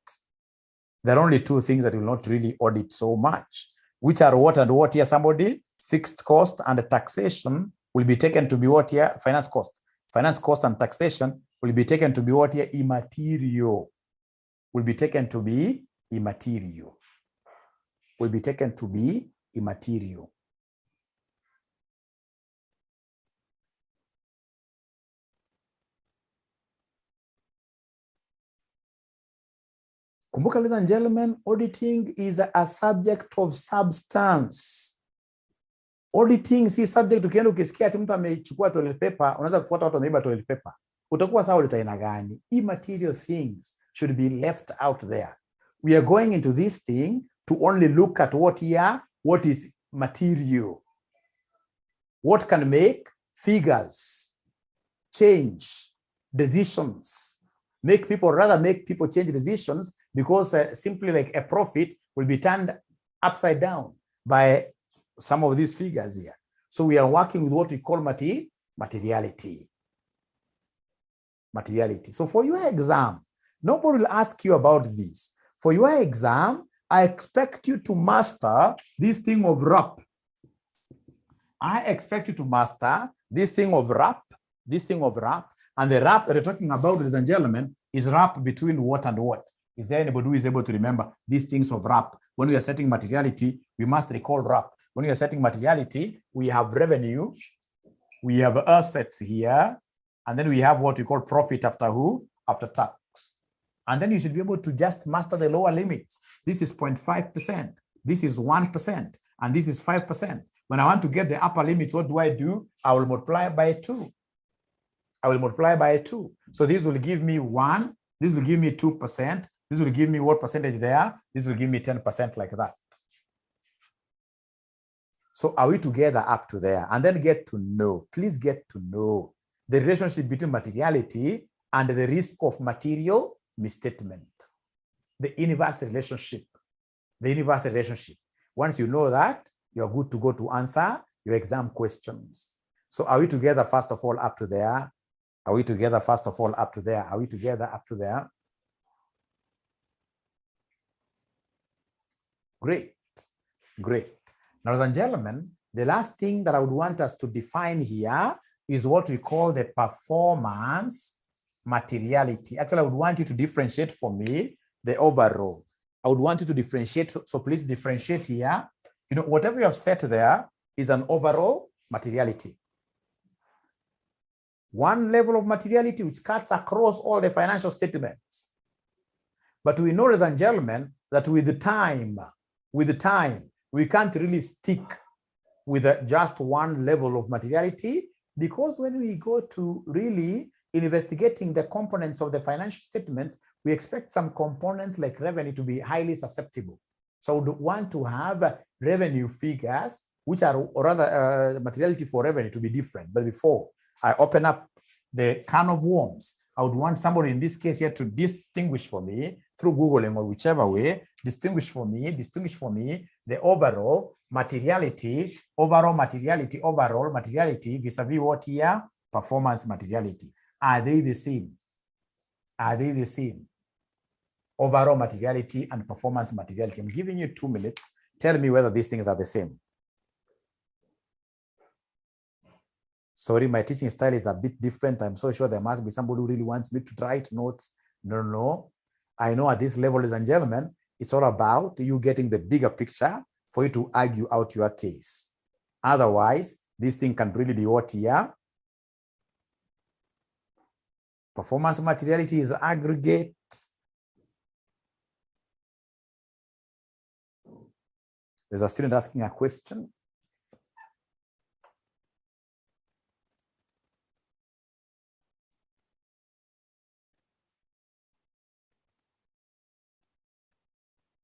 There are only two things that will not really audit so much, which are what and what here, somebody? Fixed cost and taxation will be taken to be what here? Finance cost. Finance cost and taxation will be taken to be what here? Immaterial. Will be taken to be immaterial. Will be taken to be immaterial. Kumbuka, ladies and gentlemen, auditing is a subject of substance. Auditing si subject. Ukienda ukisikia ati mtu amechukua toilet paper, unaweza kufuata watu wameiba toilet paper. Utakuwa sawa auditor ina gani? Immaterial things should be left out there. We are going into this thing to only look at what is material. What can make figures change decisions, make people change decisions, because simply like a profit will be turned upside down by some of these figures here. So we are working with what we call materiality. So for your exam, nobody will ask you about this. For your exam, I expect you to master this thing of RAP. I expect you to master this thing of RAP, and the RAP that we're talking about, ladies and gentlemen, is RAP between what and what. Is there anybody who is able to remember these things of RAP? When we are setting materiality, we must recall RAP. When we are setting materiality, we have revenue, we have assets here, and then we have what we call profit after who? After tax. And then you should be able to just master the lower limits. This is 0.5%, this is 1%, and this is 5%. When I want to get the upper limits, what do? I will multiply by 2. So this will give me 1, this will give me 2%, this will give me what percentage there? This will give me 10% like that. So are we together up to there? And then please get to know the relationship between materiality and the risk of material misstatement. The inverse relationship. Once you know that, you're good to go to answer your exam questions. So are we together first of all up to there? Are we together up to there? Great. Now, ladies and gentlemen, the last thing that I would want us to define here is what we call the performance materiality. Actually, I would want you to differentiate for me the overall. I would want you to differentiate. So please differentiate here. You know, whatever you have set there is an overall materiality. One level of materiality which cuts across all the financial statements. But we know, ladies and gentlemen, that with the time, we can't really stick with just one level of materiality, because when we go to really investigating the components of the financial statements, we expect some components like revenue to be highly susceptible. So we want to have revenue figures, which are, or rather materiality for revenue to be different. But before I open up the can of worms, I would want somebody in this case here to distinguish for me through Googling or whichever way, distinguish for me the overall materiality vis-a-vis what here? Performance materiality. Are they the same? Are they the same? Overall materiality and performance materiality. I'm giving you 2 minutes. Tell me whether these things are the same. Sorry, my teaching style is a bit different. I'm so sure there must be somebody who really wants me to write notes. No. I know at this level, ladies and gentlemen, it's all about you getting the bigger picture for you to argue out your case. Otherwise, this thing can really be what here? Performance materiality is aggregate. There's a student asking a question.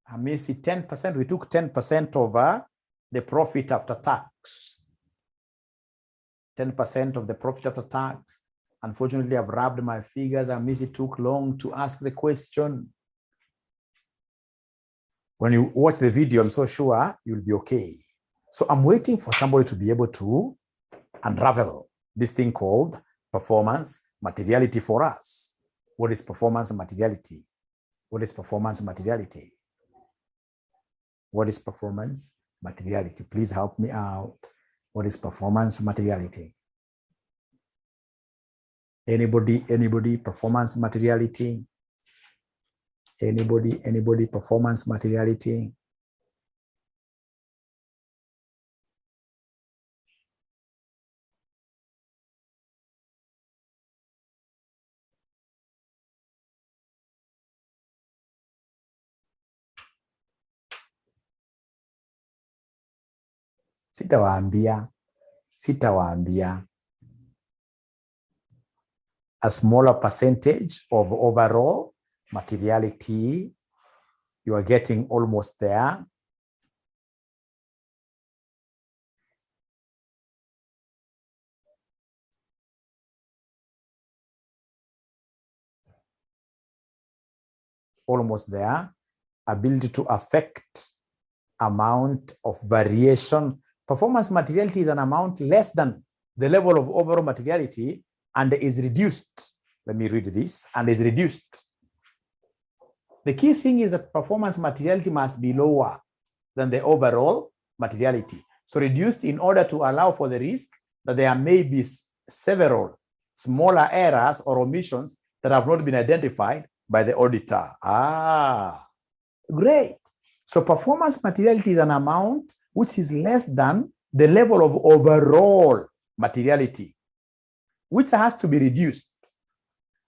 I may see 10%. We took 10% over the profit after tax. 10% of the profit after tax. Unfortunately, I've rubbed my figures. I miss it took long to ask the question. When you watch the video, I'm so sure you'll be okay. So I'm waiting for somebody to be able to unravel this thing called performance materiality for us. What is performance materiality? What is performance materiality? What is performance materiality? Please help me out. What is performance materiality? Anybody performance materiality? Anybody performance materiality? Sitawaambia. A smaller percentage of overall materiality, you are getting almost there. Almost there. Ability to affect amount of variation. Performance materiality is an amount less than the level of overall materiality and is reduced. Let me read this. And is reduced. The key thing is that performance materiality must be lower than the overall materiality. So reduced in order to allow for the risk that there may be several smaller errors or omissions that have not been identified by the auditor. Great. So performance materiality is an amount which is less than the level of overall materiality, which has to be reduced.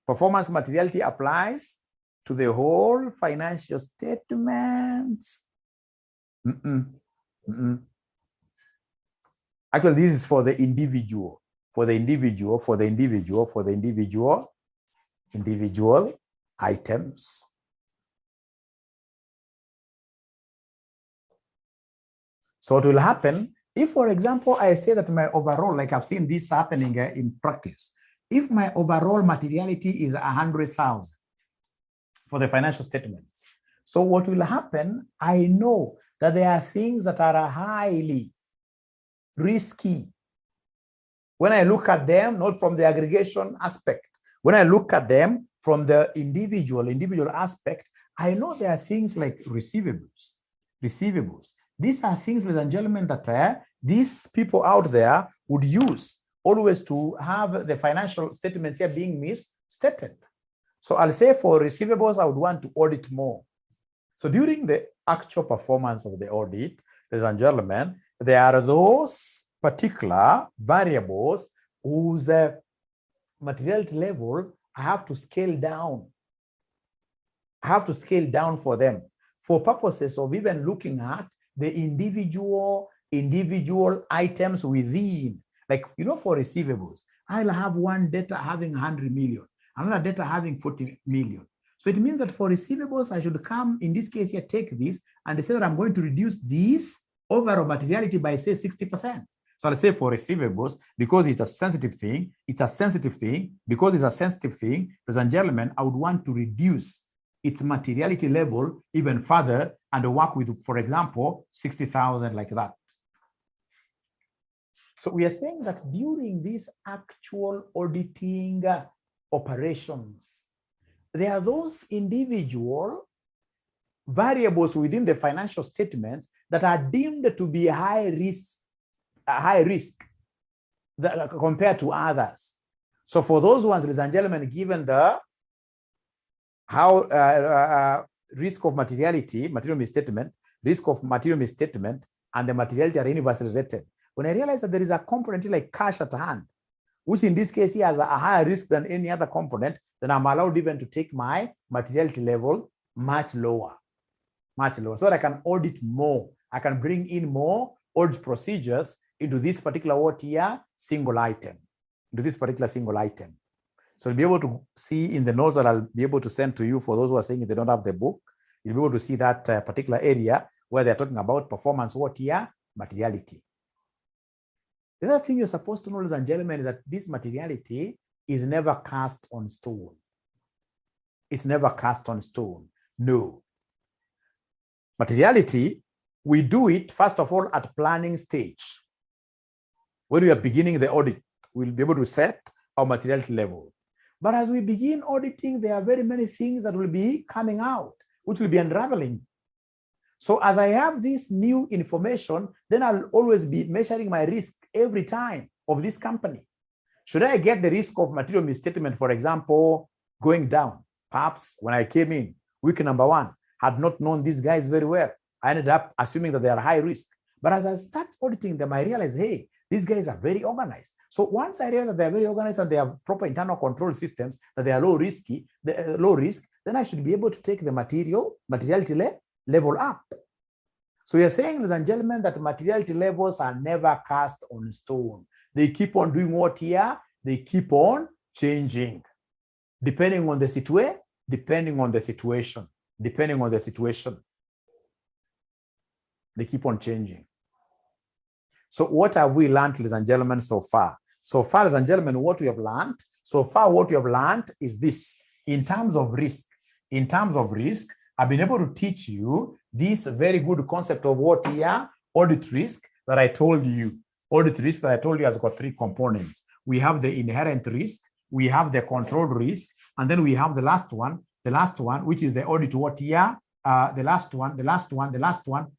Performance materiality applies to the whole financial statements. Actually, this is for the individual, individual items. So what will happen if, for example, I say that my overall, like I've seen this happening in practice, if my overall materiality is 100,000 for the financial statements. So what will happen, I know that there are things that are highly risky. When I look at them, not from the aggregation aspect, when I look at them from the individual aspect, I know there are things like receivables. These are things, ladies and gentlemen, that these people out there would use always to have the financial statements here being misstated. So I'll say for receivables, I would want to audit more. So during the actual performance of the audit, ladies and gentlemen, there are those particular variables whose materiality level I have to scale down. I have to scale down for them for purposes of even looking at the individual items within. Like, you know, for receivables, I'll have one debtor having 100 million, another debtor having 40 million. So it means that for receivables, I should come, in this case here, take this and say that I'm going to reduce this overall materiality by, say, 60%. So I'll say for receivables, because it's a sensitive thing, because it's a sensitive thing, ladies and gentlemen, I would want to reduce its materiality level even further and work with, for example, 60,000 like that. So we are saying that during these actual auditing operations, there are those individual variables within the financial statements that are deemed to be high risk compared to others. So for those ones, ladies and gentlemen, given the risk of material misstatement, risk of material misstatement, and the materiality are universally rated. When I realize that there is a component like cash at hand, which in this case here has a higher risk than any other component, then I'm allowed even to take my materiality level much lower, so that I can audit more. I can bring in more audit procedures into this particular single item, So you'll be able to see in the notes that I'll be able to send to you for those who are saying they don't have the book. You'll be able to see that particular area where they're talking about performance materiality. The other thing you're supposed to know, ladies and gentlemen, is that this materiality is never cast on stone. It's never cast on stone. No. Materiality, we do it, first of all, at planning stage. When we are beginning the audit, we'll be able to set our materiality level. But as we begin auditing, there are very many things that will be coming out, which will be unraveling. So as I have this new information, then I'll always be measuring my risk every time of this company. Should I get the risk of material misstatement, for example, going down? Perhaps when I came in, week number 1, had not known these guys very well. I ended up assuming that they are high risk. But as I start auditing them, I realize, hey, these guys are very organized. So once I realize that they're very organized and they have proper internal control systems, that they are low risk, then I should be able to take the materiality level up. So we are saying, ladies and gentlemen, that materiality levels are never cast on stone. They keep on doing what here? They keep on changing. Depending on the situation. They keep on changing. So what have we learned, ladies and gentlemen, so far? So far, ladies and gentlemen, what we have learned is this. In terms of risk, I've been able to teach you this very good concept of what here? Audit risk that I told you. Audit risk that I told you has got 3 components. We have the inherent risk, we have the control risk, and then we have the last one, which is the audit what here? The last one,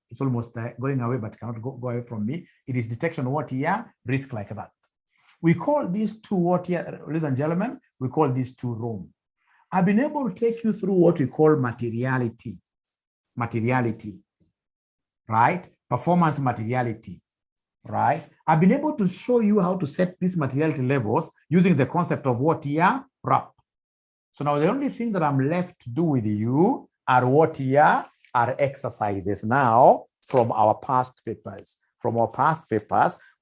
it's almost going away, but cannot go away from me. It is detection what here? Risk like that. We call these 2 what here, ladies and gentlemen, we call these 2 ROM. I've been able to take you through what we call materiality, right? Performance materiality, right? I've been able to show you how to set these materiality levels using the concept of what here? RAP. So now the only thing that I'm left to do with you are what here? Are exercises now from our past papers,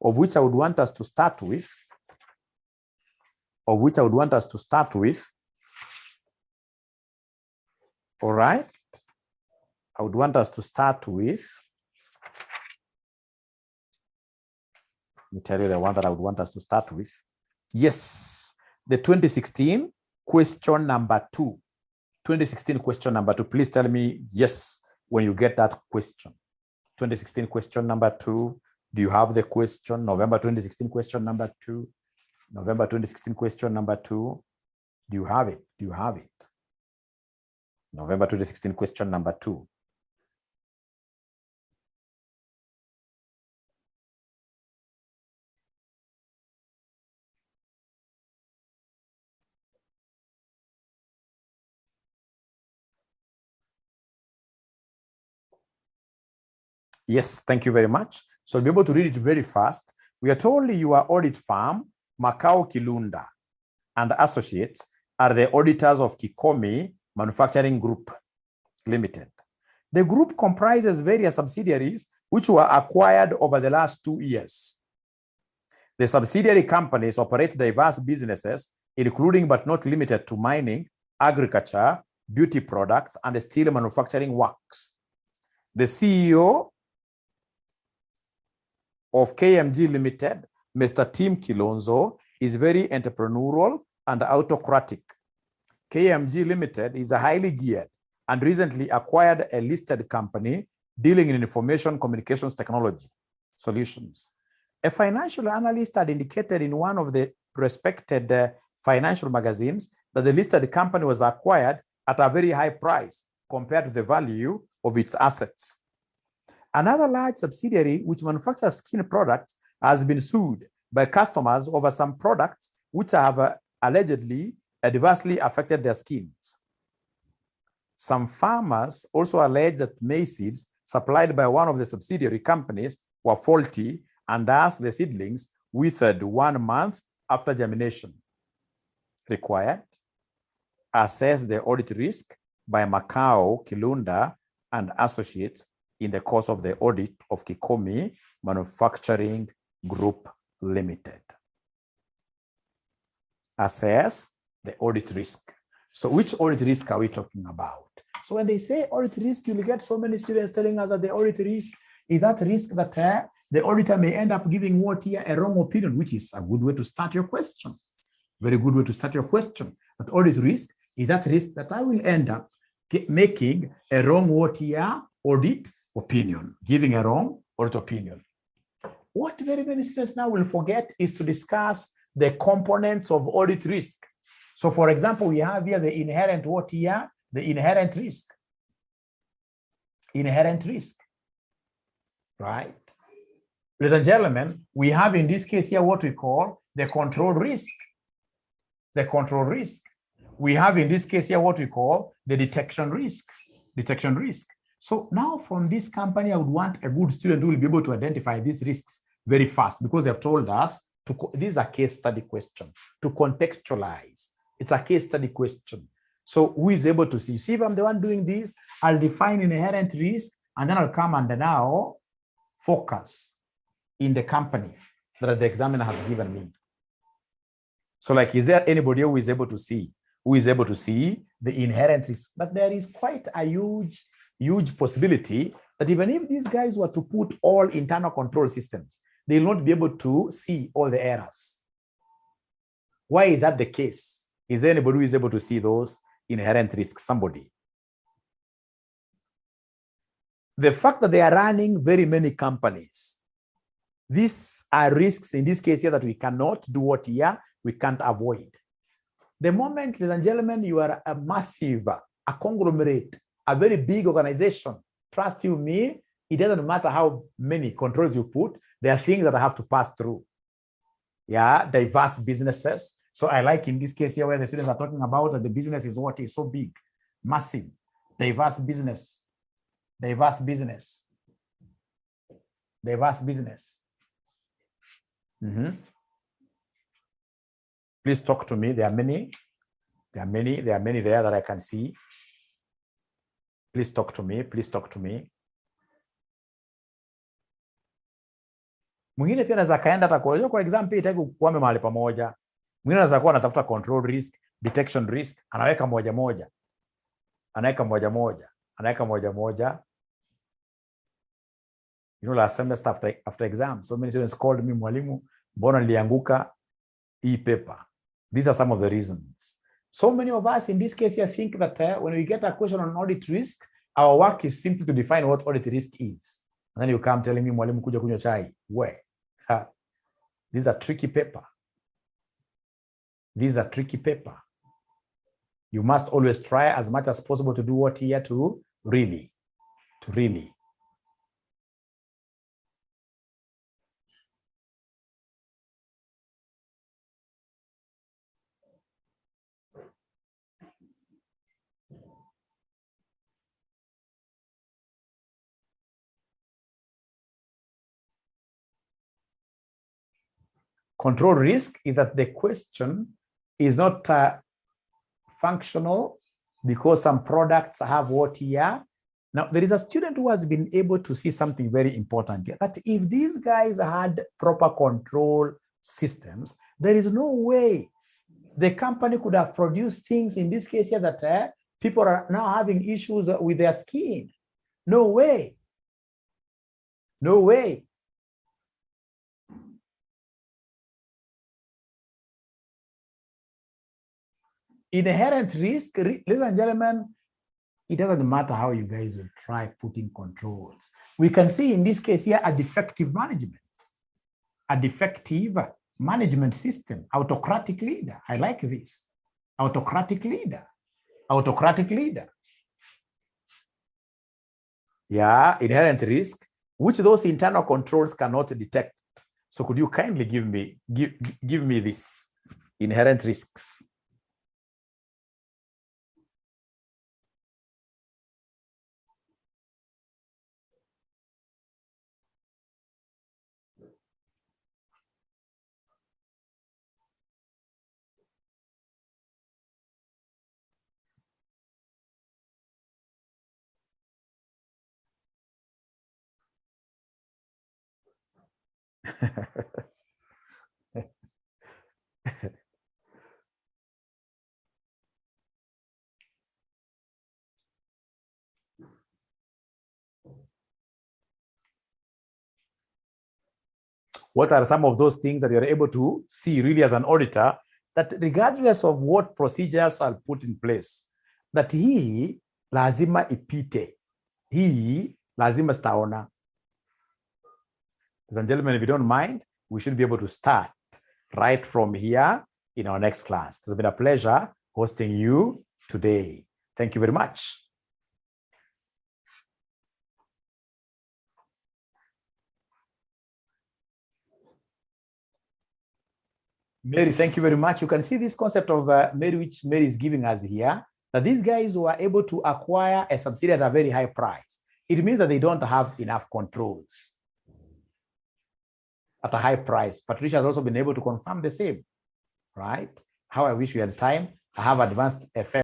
of which I would want us to start with, all right? I would want us to start with, let me tell you the one that I would want us to start with. Yes, the 2016 question number 2. 2016 question number 2. Please tell me yes when you get that question. 2016 question number 2. Do you have the question? November 2016 question number 2. November 2016 question number 2. Do you have it? November 2016 question number 2. Yes, thank you very much. So I'll be able to read it very fast. We are told your audit firm, Macau Kilunda and Associates, are the auditors of Kikomi Manufacturing Group Limited. The group comprises various subsidiaries which were acquired over the last 2 years. The subsidiary companies operate diverse businesses, including but not limited to mining, agriculture, beauty products, and steel manufacturing works. The CEO of KMG Limited, Mr. Tim Kilonzo, is very entrepreneurial and autocratic. KMG Limited is a highly geared and recently acquired a listed company dealing in information communications technology solutions. A financial analyst had indicated in one of the respected financial magazines that the listed company was acquired at a very high price compared to the value of its assets. Another large subsidiary which manufactures skin products has been sued by customers over some products which have allegedly adversely affected their skins. Some farmers also allege that maize seeds supplied by one of the subsidiary companies were faulty, and thus the seedlings withered 1 month after germination. Required, assess the audit risk by Macau, Kilunda, and Associates in the course of the audit of Kikomi Manufacturing Group Limited. Assess the audit risk. So which audit risk are we talking about? So when they say audit risk, you'll get so many students telling us that the audit risk is that risk that the auditor may end up giving what here a wrong opinion, which is a good way to start your question. Very good way to start your question. But audit risk is that risk that I will end up making a wrong what here audit opinion, giving a wrong audit opinion. What very many students now will forget is to discuss the components of audit risk. So for example, we have here the inherent what here? The inherent risk. Inherent risk, right? Ladies and gentlemen, we have in this case here what we call the control risk. The control risk. We have in this case here what we call the detection risk. Detection risk. So now from this company, I would want a good student who will be able to identify these risks very fast, because they have told us this is a case study question to contextualize. It's a case study question. So who is able to see? See, if I'm the one doing this, I'll define inherent risk, and then I'll come and now focus in the company that the examiner has given me. So like, is there anybody who is able to see? Who is able to see the inherent risk? But there is quite a huge possibility that even if these guys were to put all internal control systems, they will not be able to see all the errors. Why is that the case? Is there anybody who is able to see those inherent risks? Somebody. The fact that they are running very many companies, these are risks in this case here that we cannot do what here, we can't avoid. The moment, ladies and gentlemen, you are a massive, a conglomerate, a very big organization, trust you me, it doesn't matter how many controls you put, there are things that I have to pass through. Yeah, diverse businesses. So I like in this case here where the students are talking about that the business is what is so big, massive, diverse business, diverse business, diverse business. Please talk to me. There are many there that I can see. Please talk to me. Please talk to me. Mwingine pia anaweza kaenda hata kwa example itaki kuame mahali pamoja. Mwingine anaweza kuwa anatafuta control risk, detection risk, anaweka moja moja. Anaweka moja moja. Anaweka moja moja. You know, last semester after exam, so many students called me, mwalimu, mbona nilianguka hii paper. These are some of the reasons. So many of us in this case here think that when we get a question on audit risk, our work is simply to define what audit risk is. And then you come telling me, mwalimu kuja kunywa chai. Where? These are tricky paper. These are tricky paper. You must always try as much as possible to do what here to really. Control risk is that the question is not functional because some products have what here. Now, there is a student who has been able to see something very important here, that if these guys had proper control systems, there is no way the company could have produced things in this case here that people are now having issues with their skin. No way. No way. Inherent risk, ladies and gentlemen, it doesn't matter how you guys will try putting controls. We can see in this case here a defective management system, autocratic leader. I like this. Autocratic leader. Yeah, inherent risk, which those internal controls cannot detect. So could you kindly give me this inherent risks? What are some of those things that you're able to see really as an auditor, that regardless of what procedures are put in place, that hii lazima ipite, hii lazima staona. Ladies and gentlemen, if you don't mind, we should be able to start right from here in our next class. It's been a pleasure hosting you today. Thank you very much. Mary, thank you very much. You can see this concept of Mary, which Mary is giving us here, that these guys were able to acquire a subsidiary at a very high price. It means that they don't have enough controls at a high price. Patricia has also been able to confirm the same, right? How I wish we had time. I have advanced FM.